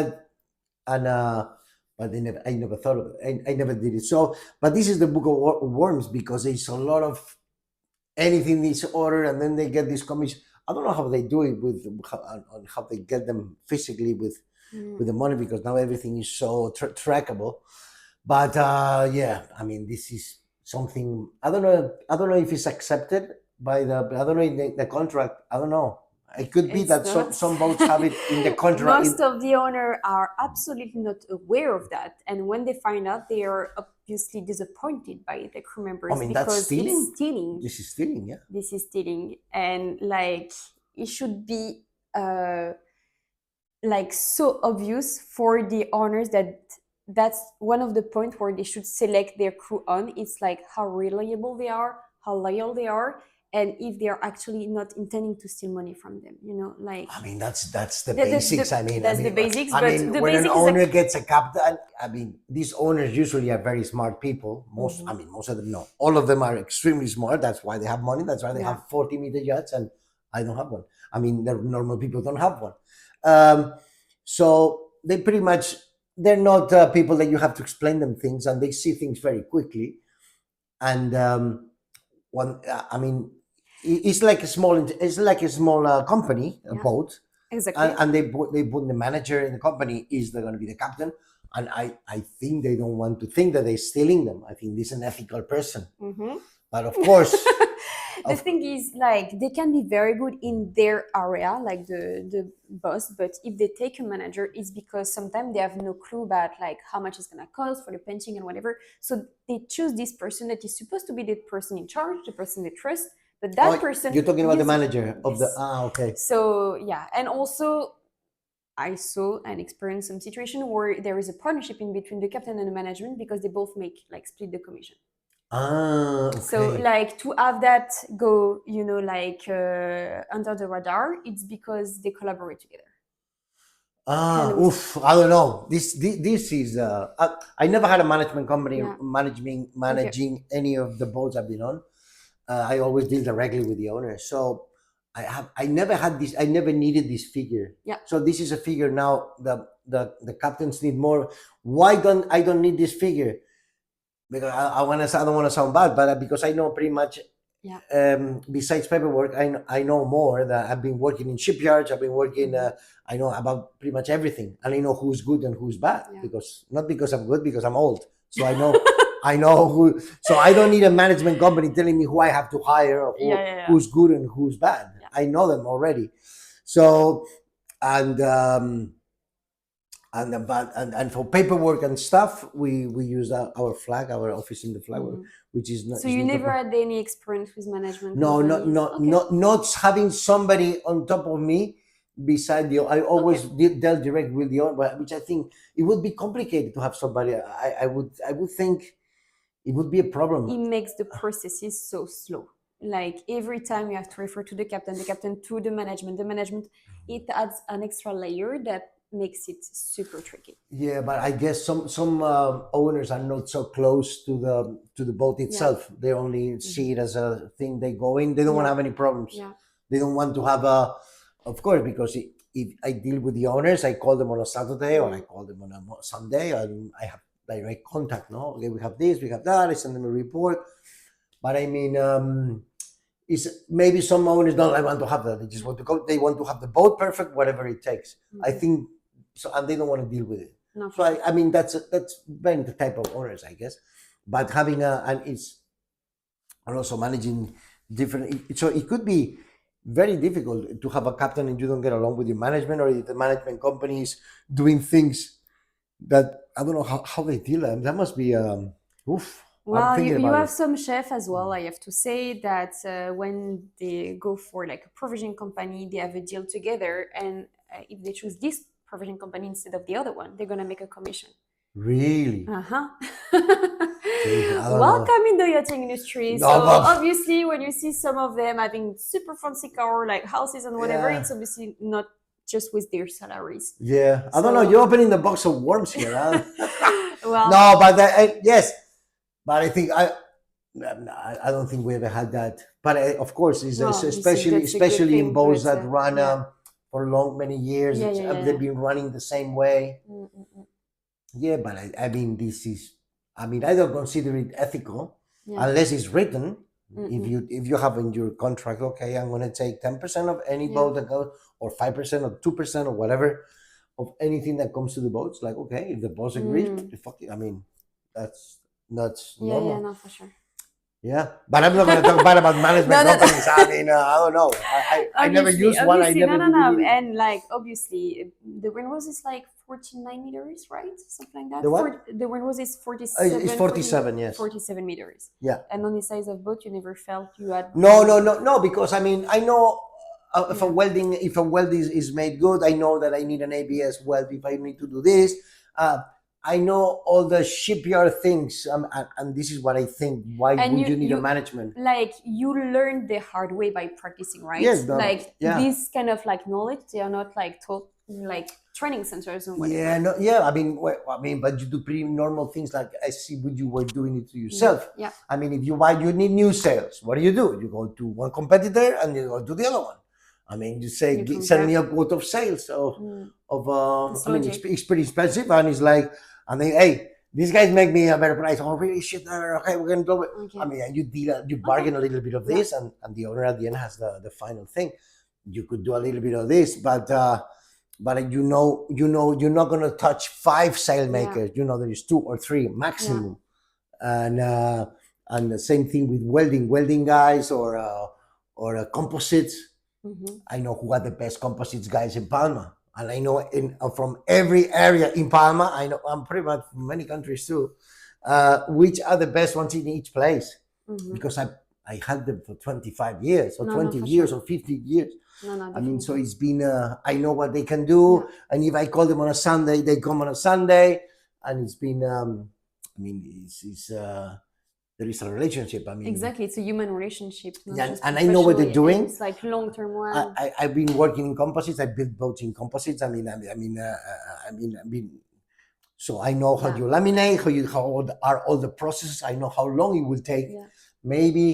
I never thought of it. I never did it. So, but this is the book of worms because there's a lot of anything this order, and then they get this commission. I don't know how they do it with how they get them physically with the money, because now everything is so trackable. But yeah, I mean, this is something I don't know if it's accepted by the. I don't know in the contract. I don't know. It could be It's that not. some boats have it in the contract. Most of the owner are absolutely not aware of that, and when they find out, they are obviously disappointed by the crew members I mean, because that's stealing. it's stealing. This is stealing, yeah. This is stealing, and like it should be like so obvious for the owners that that's one of the points where they should select their crew on. It's like how reliable they are, how loyal they are, and if they are actually not intending to steal money from them, like I mean, that's the The- the- basics. the- I mean, that's the basics, I but mean, the when an basics is owner gets a captain, I mean, these owners usually are very smart people. Most, Mhm. I mean, most of them, no, all of them are extremely smart. That's why they have money. That's why they Yeah. have 40-meter yachts, and I don't have one. I mean, the normal people don't have one. So they pretty much, they're not people that you have to explain them things, and they see things very quickly. And I mean, it's like a small company, a Yeah. boat, exactly. and they put the manager in the company is going to be the captain. And I think they don't want to think that they're stealing them. I think this is an ethical person. Mhm. But of course, The thing is, like, they can be very good in their area, like the boss, but if they take a manager, it's because sometimes they have no clue about like how much it's gonna cost for the painting and whatever. So they choose this person that is supposed to be the person in charge, the person they trust, but that person. you're talking about the gives- manager of the Yes. okay. So yeah, and also I saw and experienced some situation where there is a partnership in between the captain and the management because they both make like split the commission. So Okay. like to have that go, like under the radar, it's because they collaborate together. Kind of. Oof, I don't know. This is I never had a management company Yeah. Okay. managing any of the boats I've been on. I always deal directly with the owner. So I never had this. I never needed this figure. Yeah. So this is a figure now. The captains need more. Why don't I don't need this figure? Because I don't want to sound bad, but because I know pretty much. Yeah. Besides paperwork, I know more. That I've been working in shipyards. I've been working. I know about pretty much everything, and I know who's good and who's bad. Yeah. Because not because I'm good, because I'm old. So I know I know who. So I don't need a management company telling me who I have to hire or who's good and who's bad. Yeah. I know them already. So and and for paperwork and stuff, we use our flag, our office in the flag, which is not. So you never had any experience with management No, companies? not having somebody on top of me beside you. I always dealt direct with the owner, which I think it would be complicated to have somebody. I would think it would be a problem. It makes the processes so slow. Like every time you have to refer to the captain to the management, it adds an extra layer that makes it super tricky. Yeah, but I guess some owners are not so close to the boat itself. They only see it as a thing they go in. They don't want to have any problems. Yeah. They don't want to have a, of course, because if I deal with the owners, I call them on a Saturday or I call them on a Sunday, and I have direct contact. No, okay, we have this, we have that. I send them a report. But I mean, is maybe some owners don't want to have that. They just want to go. They want to have the boat perfect, whatever it takes. I think so, and they don't want to deal with it. No. So I mean that's very the type of owners, I guess. But having and also managing different. So it could be very difficult to have a captain and you don't get along with your management, or if the management company is doing things that I don't know how they deal. That must be oof. Well, you have some chefs as well. I have to say that when they go for like a provision company, they have a deal together, and if they choose this provision company instead of the other one, they're gonna make a commission. Really? Welcome in the yachting industry. So obviously, when you see some of them having super fancy car like houses and whatever, it's obviously not just with their salaries. Yeah, I don't know. You're opening the box of worms here. Huh? Well, no, but yes, but I think I don't think we ever had that. But of course, it's especially in boats that run for many years. They've been running the same way. Yeah, but I mean, I don't consider it ethical unless it's written. If you have in your contract, okay, I'm going to take 10% of any boat that goes, or 5% or 2% or whatever of anything that comes to the boats. Like, okay, if the boss agrees, I mean, that's normal. Yeah, no, for sure. Yeah, but I'm not going to talk bad about management companies. I mean, I don't know. I never used one. I never no. And like, obviously, the Windrose is like 49 meters, right? Something like that. The what? The Windrose is 47. It's 47, yes. 47 meters. Yeah. And on the size of boat, you never felt you had... No, because I mean, I know if a weld is made good, I know that I need an ABS weld if I need to do this. I know all the shipyard things, and this is what I think. Why would you need a management? Like, you learn the hard way by practicing, right? Yes. This kind of like knowledge, they are not like taught like training centers and whatever. I mean, but you do pretty normal things like I see what you were doing it to yourself. Yeah. I mean, if you need new sails, what do? You go to one competitor and you go to the other one. I mean, you say, send me a quote of sales I mean, it's pretty expensive, and it's like, and then, hey, these guys make me a better price. Oh, really? Shit. Okay, we're going to do it. Okay. I mean, and you bargain a little bit of this, and the owner at the end has the final thing. You could do a little bit of this, but you know, you're not going to touch 5 sail makers. You know, there is 2 or 3 maximum. Yeah. And the same thing with welding guys or composites. I know who are the best composites guys in Palma. And I know from every area in Palma, I know I'm pretty much from many countries too, which are the best ones in each place. Because I had them for 25 years or 20 years or 50 years. I mean, so it's been, I know what they can do. Yeah. And if I call them on a Sunday, they come on a Sunday. And it's been, I mean, there is a relationship. I mean, exactly, it's a human relationship. Not yeah, just and I know what they're professionally, and doing. it's like long-term one. I've been working in composites. I built boats in composites. I mean, so I know how Yeah. you laminate, how are all the processes. I know how long it will take. Yeah. Maybe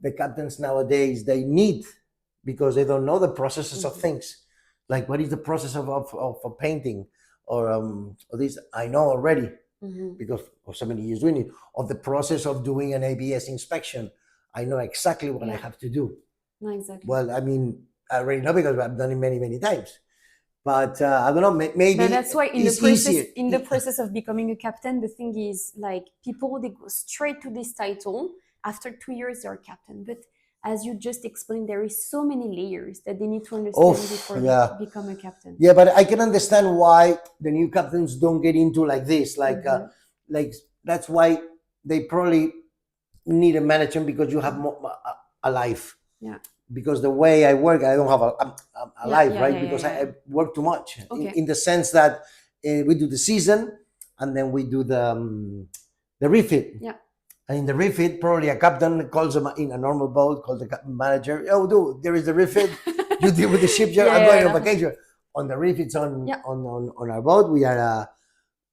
the captains nowadays they need, because they don't know the processes of Mhm. things. Like what is the process of a painting or this? I know already Mhm. because of so many years doing it. Of the process of doing an ABS inspection, I know exactly what I Yeah. have to do. No, exactly. Well, I mean, I already know because I've done it many, many times. But I don't know. Maybe But that's why it's easier. in the process of becoming a captain, the thing is like people they go straight to this title. After 2 years, they're a captain. But as you just explained, there is so many layers that they need to understand Oh, before yeah. become a captain. Yeah, but I can understand why the new captains don't get into like this. Mhm. Like that's why they probably need a management, because you have a life. Yeah. Because the way I work, I don't have a Yeah, life, yeah, right? yeah, Because yeah, I work too much Okay. in the sense that we do the season and then we do the refit. Yeah. And in the refit, probably a captain calls them in a normal boat, calls the manager, oh, dude, there is the refit. You deal with the ship. Yeah, I'm going yeah, on yeah. vacation. On the refits Yeah. on our boat, we are.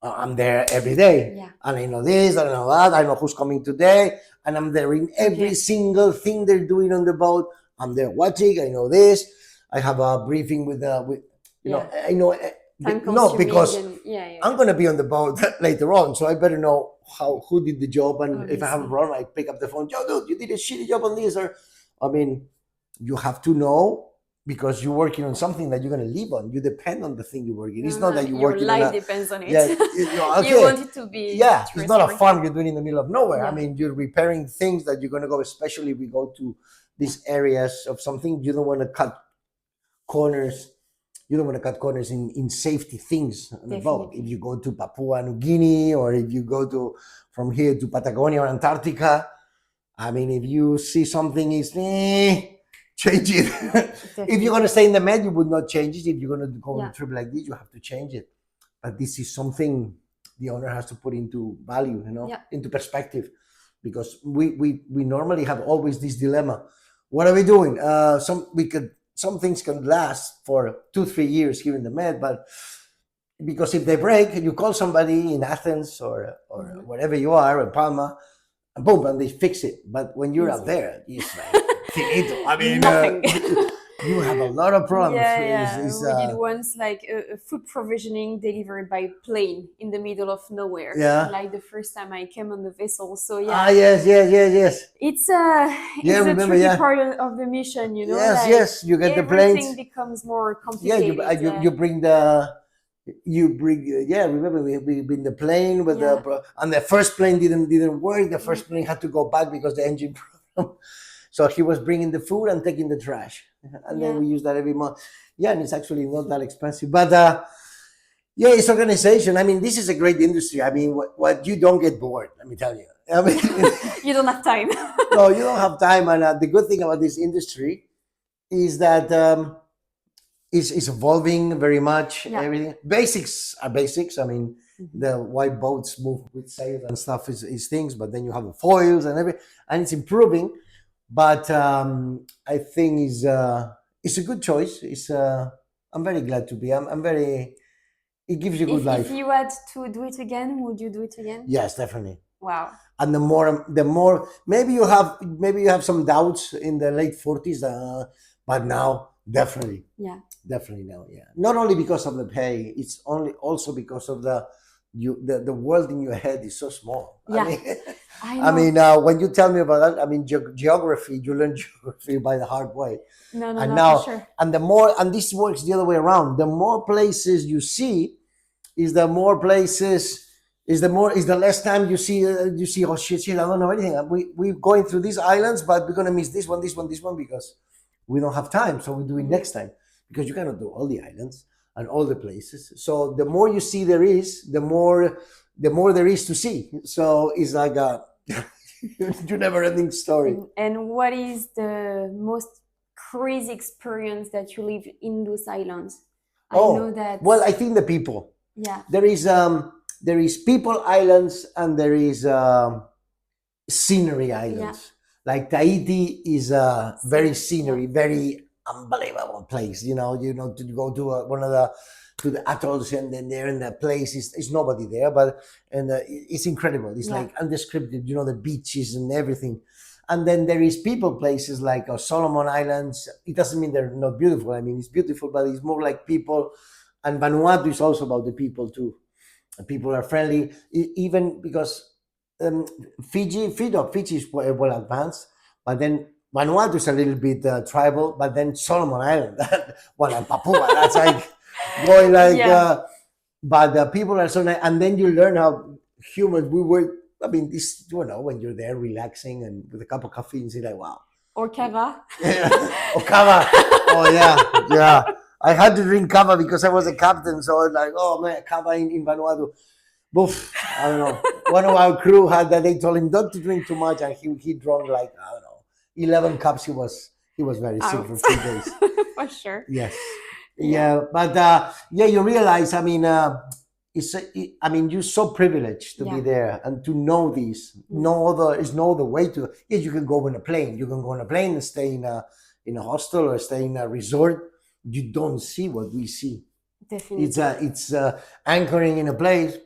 I'm there every day, Yeah. and I know this, I know that, I know who's coming today, and I'm there in every Okay. single thing they're doing on the boat. I'm there watching. I know this. I have a briefing with you know. Yeah. I know. Time No, consuming because and yeah. I'm gonna be on the boat later on, so I better know who did the job, and if I have a Obviously. problem, I pick up the phone. Yo, dude, you did a shitty job on this, or I mean, you have to know, because you're working on something that you're gonna live on. You depend on the thing you're working. It's not that you're Your working on life a depends on it. yeah. You Okay, want it to be yeah. It's not a trustworthy. farm you're doing in the middle of nowhere. I Yeah. mean, you're repairing things that you're gonna go. Especially if we go to these areas of something, you don't want to cut corners. You don't want to cut corners in safety things on the boat. Definitely. If you go to Papua New Guinea, or if you go to from here to Patagonia or Antarctica, I mean, if you see something is change it. If you're gonna stay in the Med, you would not change it. If you're gonna go on a trip like this, you have to change it. But this is something the owner has to put into value, into perspective, because we normally have always this dilemma. What are we doing? Some things can last for 2-3 years here in the Med, but because if they break, you call somebody in Athens or wherever you are in Palma, and boom, and they fix it. But when you're out there, it's like finito. I mean, nothing. you have a lot of problems. Yeah. We did once like a food provisioning delivered by plane in the middle of nowhere. Yeah. Like the first time I came on the vessel. So Ah, yes. It's a tricky part of the mission, Yes, like, yes. You get the planes. Everything becomes more Yeah, complicated. you bring remember we bring the plane with and the first plane didn't work. The first plane had to go back because the engine problem. So he was bringing the food and taking the trash, and then we use that every month. Yeah, and it's actually not that expensive, but it's organization. I mean, this is a great industry. I mean, what you don't get bored. Let me tell you. I mean, you don't have time. No, you don't have time, and the good thing about this industry is that. Is evolving very much. Everything basics are basics. I mean, the white boats move with sails and stuff is things, but then you have the foils and and it's improving. But I think it's a good choice. I'm very glad to be. I'm very. It gives you a good life. If you had to do it again, would you do it again? Yes, definitely. Wow. And the more maybe you have some doubts in the late 40s, but now definitely. Yeah. Definitely now, yeah. Not only because of the pay, it's also because of the world in your head is so small. Yeah. I mean, when you tell me about that, I mean, geography, you learn geography by the hard way. No, now, for sure. And this works the other way around. The more places you see, is the less time you see. Oh shit! I don't know anything. We're going through these islands, but we're gonna miss this one, because we don't have time. So we do it next time. Because you cannot do all the islands and all the places. So the more you see there is, the more there is to see. So it's like a never-ending story. And what is the most crazy experience that you live in those islands? I know that. Well, I think the people. Yeah. There is people islands, and there is scenery Yeah. islands. Like Tahiti is a very scenery, Yeah. very unbelievable place. To go to one of the atolls, and then there in the place is nobody there, but and it's incredible. It's Yeah. like undescriptive. The beaches and everything. And then there is people places like Solomon Islands. It doesn't mean they're not beautiful. I mean, it's beautiful, but it's more like people. And Vanuatu is also about the people too. People are friendly, even because um, Fiji is well advanced, but then Vanuatu is a little bit tribal, but then Solomon Island, well, and Papua, that's like going like, Yeah. but the people are so nice, and then you learn how humans we were. I mean, this when you're there relaxing and with a cup of coffee, and say like, wow, Or kava. or kava. Oh yeah, yeah. I had to drink kava because I was a captain, so I was like, oh man, kava in Vanuatu. Boof, I don't know. One of our crew had that. They told him not to drink too much, and he drank like, I don't know, 11 cups. He was very sick Out. for 3 days. For sure. Yes, Yeah. yeah, but yeah, you realize. I mean, I mean, you're so privileged to be Yeah. there and to know this. No other way to. Yes, you can go on a plane. You can go on a plane and stay in a hostel or stay in a resort. You don't see what we see. Definitely. It's anchoring in a place.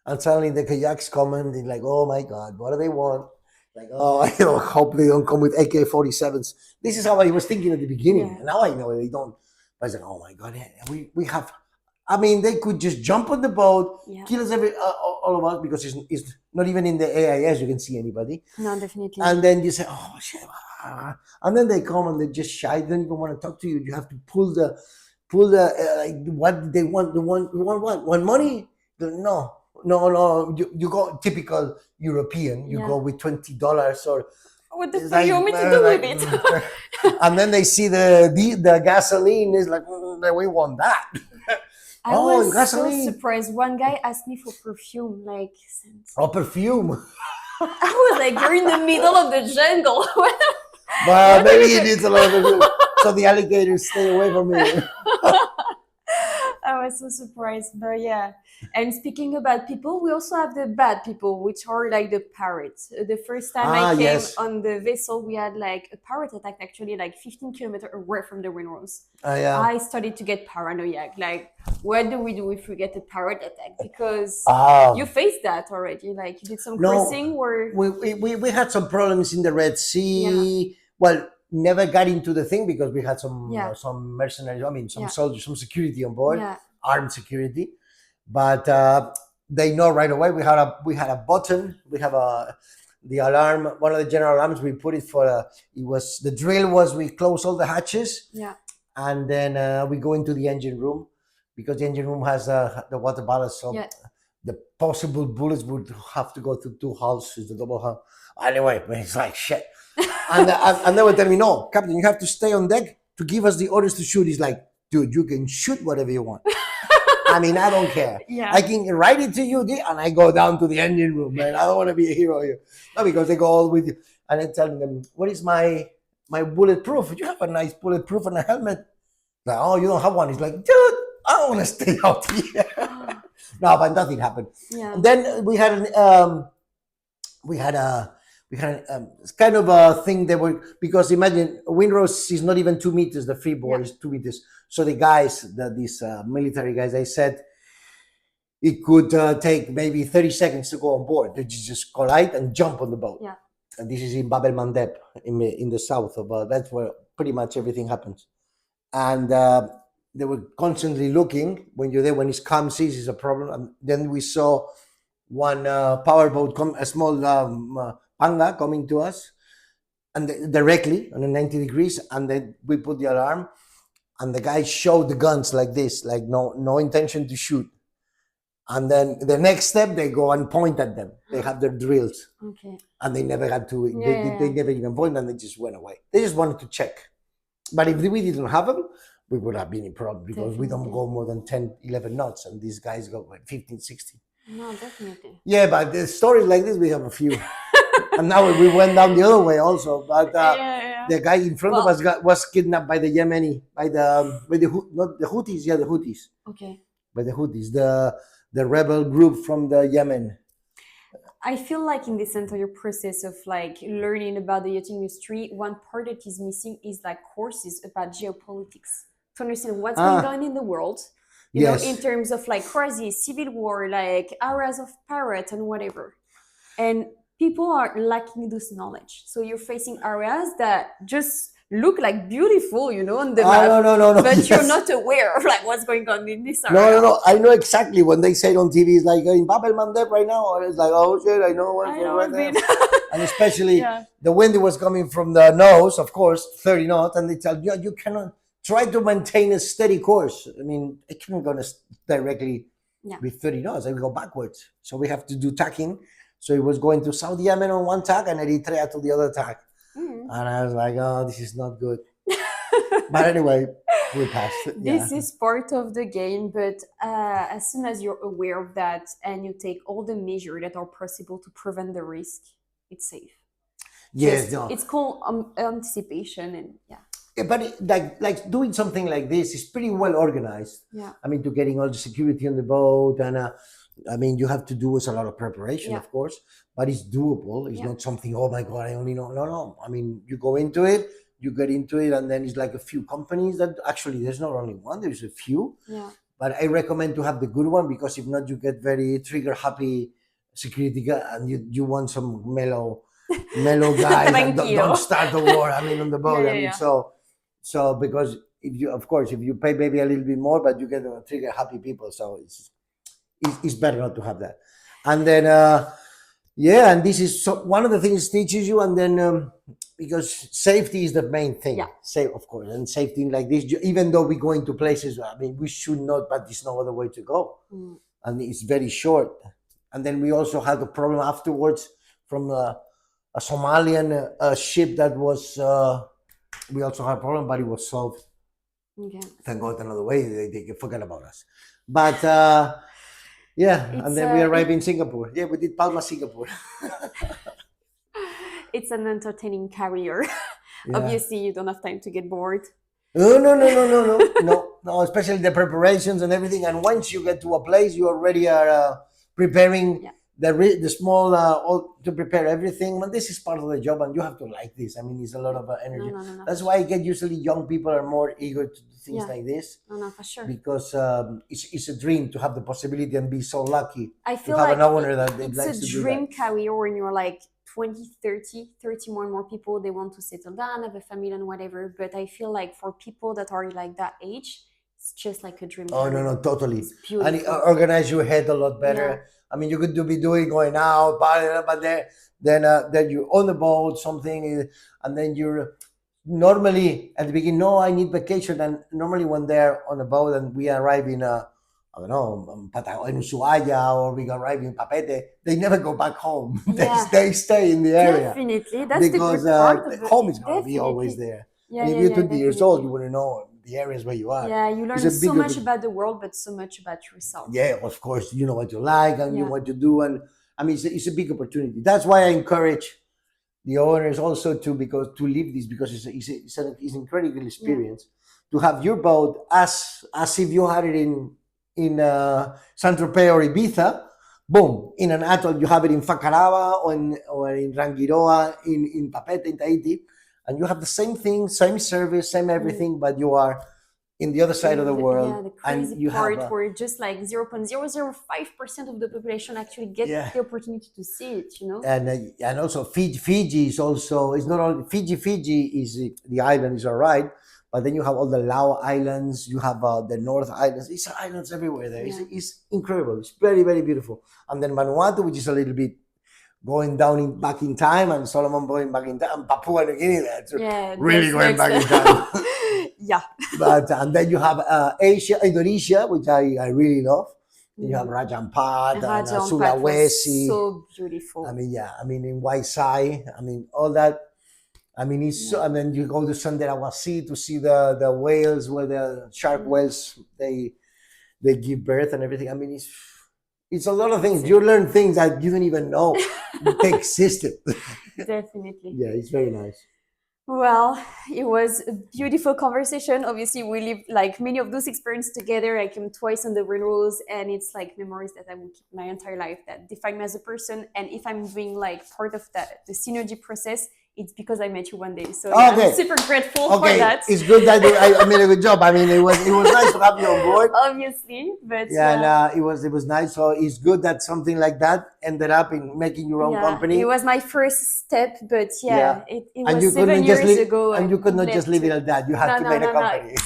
And suddenly the kayaks come and they're like, oh my God, what do they want? Like, oh, I hope they don't come with AK-47s. This is how I was thinking at the beginning. Yeah. And now I know they don't. I was like, oh my God, we have, I mean, they could just jump on the boat, Yeah. kill us all of us, because it's not even in the AIS you can see anybody. No, definitely. And then you say, oh shit. And then they come and they just shy. They don't even want to talk to you. You have to pull the like what they want. They want what? Want money? No. You go typical European. You Yeah. go with $20 or. What the It's fuck you want me to do with it? And then they see the gasoline is like, we want that. I Oh, was so gasoline. surprised. One guy asked me for perfume, like, Oh, perfume. I was like, you're in the middle of the jungle. But What maybe are you he needs a lot of perfume. So the alligators stay away from me. I was so surprised, but yeah. And speaking about people, we also have the bad people, which are like the pirates. The first time I came Yes. on the vessel, we had like a pirate attack actually like 15 kilometers away from the Windrose. Yeah. I started to get paranoid. Like, what do we do if we get a pirate attack? Because you faced that already. Like, you did some crossing where we had some problems in the Red Sea. Yeah. Well, never got into the thing because we had some Yeah. some mercenaries. I mean, some Yeah. soldiers, some security on board, yeah, armed security. But they know right away. We had a button. We have the alarm. One of the general alarms. We put it for it was the drill was we close all the hatches. yeah, And then we go into the engine room because the engine room has the water ballast. So yeah. the possible bullets would have to go through two hulls, the double hull. Anyway, it's like shit. And they would tell me, no, Captain, you have to stay on deck to give us the orders to shoot. He's like, dude, you can shoot whatever you want. I mean, I don't care. Yeah. I can write it to you, and I go down to the engine room, man. I don't want to be a hero here. No, because they go all with you. And I'm telling them, what is my bulletproof? You have a nice bulletproof and a helmet. Like, oh, you don't have one. He's like, dude, I don't want to stay out here. No, but nothing happened. Yeah. And then we had it's kind of a thing that were, because imagine Windrose is not even 2 meters. The freeboard is 2 meters. So the guys, these military guys, they said it could take maybe 30 seconds to go on board. They just collide and jump on the boat. Yeah. And this is in Bab el Mandeb in the south of that's where pretty much everything happens. And they were constantly looking when you're there. When it's calm seas is a problem. And then we saw one powerboat a small panga coming to us, and directly on the 90 degrees. And then we put the alarm, and the guy showed the guns like this, like no intention to shoot. And then the next step, they go and point at them. They have their drills. Okay. And they never had to. Yeah, they never even pointed, and they just went away. They just wanted to check. But if we didn't have them, we would have been in problem because we don't go more than 10, 11 knots, and these guys go like 15, 16. No, definitely. Yeah, but the stories like this, we have a few. And now we went down the other way also. But the guy in front of us was kidnapped by the Yemeni, by the Houthis. Yeah, the Houthis. Okay. By the Houthis, the rebel group from the Yemen. I feel like in this entire process of like learning about the yachting industry, one part that is missing is like courses about geopolitics to understand what's going Ah, on in the world, you know, in yes. terms of like crisis, civil war, like areas of pirates and whatever. And people are lacking this knowledge. So you're facing areas that just look like beautiful, you know, on the Ah, no, map, no, no, no. but you're Yes. not aware of like what's going on in this No, no, area. no. I know exactly when they say it on TV. It's like in Papelmandeb right now, or it's like, oh shit, I know what's I know right I've there. been. And especially Yeah. the wind was coming from the nose, of course, 30 knots, and they tell you you cannot try to maintain a steady course. I mean, it can't go directly Yeah. with 30 knots. I go backwards, so we have to do tacking. So it was going to Saudi Yemen on one tack and Eritrea to the other tack, Mm. and I was like, oh, this is not good. But anyway, we passed. Yeah. This is part of the game, but as soon as you're aware of that and you take all the measures that are possible to prevent the risk, it's safe. Yes, Just no. it's called anticipation, and yeah, Yeah, but like doing something like this is pretty well organized. yeah, I mean, to getting all the security on the boat, and I mean, you have to do is a lot of preparation, yeah, of course, but it's doable. It's yeah, not something. Oh my god, I only know. No, no. I mean, you go into it, you get into it, and then it's like a few companies that actually there's not only one. There's a few, yeah. but I recommend to have the good one because if not, you get very trigger happy security guy, and you want some mellow guys and don't Tranquilo. start the war. I mean, on the Yeah, boat. I yeah, mean, yeah. so because if you, of course, if you pay maybe a little bit more, but you get trigger happy people, so it's better not to have that. And then yeah, and this is so one of the things teaches you, and then because safety is the main thing. Yeah. Safe, of course, and safety like this. Even though we go into places, I mean, we should not, but there's no other way to go, Mm. and it's very short. And then we also had a problem afterwards from a Somalian ship that was. We also had a problem, but it was solved. Okay. Thank God, another way they forget about us. But yeah, and It's then we arrived in Singapore. Yeah, we did Palma, Singapore. it's an entertaining career. Yeah. Obviously, you don't have time to get bored. No, no, no, no, no, no, no, no. Especially the preparations and everything. And once you get to a place, you already are preparing Yeah. the small all to prepare everything. But this is part of the job, and you have to like this. I mean, it's a lot of energy. No. That's why I get usually young people are more eager to do things Yeah. like this No, for sure. because it's a dream to have the possibility and be so lucky I to feel have like an owner that it's likes a to do that. dream career when you're like 20, 30 more and more people, they want to settle down, have a family and whatever. But I feel like for people that are like that age, it's just like a dream Oh career. no, totally. It's And it beautiful. organize your head a lot better. Yeah. I mean, you could be doing going out, but then you're on the boat, something, and then you're normally at the beginning. No, I need vacation, and normally when they're on the boat and we arrive in I don't know, in Ushuaia or we arrive in Papeete, they never go back home. Yeah. They stay in the area Definitely. That's because the good part of home it. is gonna be always there. Yeah, And if yeah, you're yeah, 20 years old, definitely. you want to know the areas where you are. Yeah, you It's learn a so bigger much about the world, but so much about yourself. yeah, of course, you know what you like and you Yeah. want to do, and I mean it's a big opportunity. That's why I encourage the owners also to because to live this because it's an incredible experience to have your boat as if you had it in Saint Tropez or Ibiza. Boom! In an atoll, you have it in Fakarava or in Rangiroa, in Papeete, in Tahiti, and you have the same thing, same service, same everything, but you are in the other side of the world, Yeah, the and crazy you part have where just like 0.005% of the population actually get Yeah. the opportunity to see it, you know? and also Fiji is also it's not only Fiji is the island is all right, but then you have all the Lao Islands, you have the North Islands. It's islands everywhere there. Yeah. It's incredible. It's very very beautiful. And then Vanuatu, which is a little bit going down back in time, and Solomon going back in time, and Papua New Guinea. That's Yeah, really that's going back in next time. level. Yeah. But and then you have Indonesia, which I really love. Then you have Mm. Raja Ampat and Raja Ampat Sulawesi. was so beautiful. I mean, yeah. I mean, in Waisai. I mean, all that. I mean, it's so, and then you go to Sanderawasi to see the whales, where the shark whales they give birth and everything. I mean, it's a lot of things. You learn things that you don't even know they existed. Definitely. Yeah, it's very nice. Well, it was a beautiful conversation. Obviously, we lived like many of those experiences together. I came twice on the Windrose, and it's like memories that I will keep my entire life that define me as a person. And if I'm doing like part of the synergy process, it's because I met you one day. So yeah, I'm Okay. super grateful for Okay, that. it's good that I made a good job. I mean, it was nice to have you on board. Obviously, but Yeah, and it was nice. So it's good that something like that ended up in making your own yeah, company. it was my first step. But Yeah. yeah, it And was you 7 couldn't just years leave, ago, and you could not left just leave it to. at that. You had No, to no, make a no, no. company.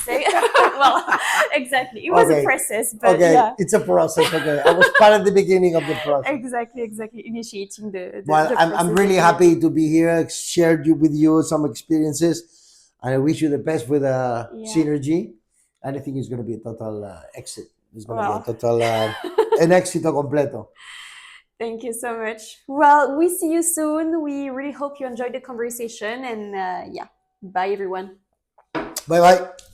Well, exactly. It was a Okay. process, but Okay, yeah. it's a process. Okay, I was part of the beginning of the process. Exactly. Initiating Well, the I'm process really of it. happy to be here, shared with you some experiences, and I wish you the best with Yeah. Seanergy. And I think it's going to be a total exit. It's going to be a Wow. total an éxito completo. Thank you so much. Well, we see you soon. We really hope you enjoyed the conversation, and yeah, bye everyone. Bye bye.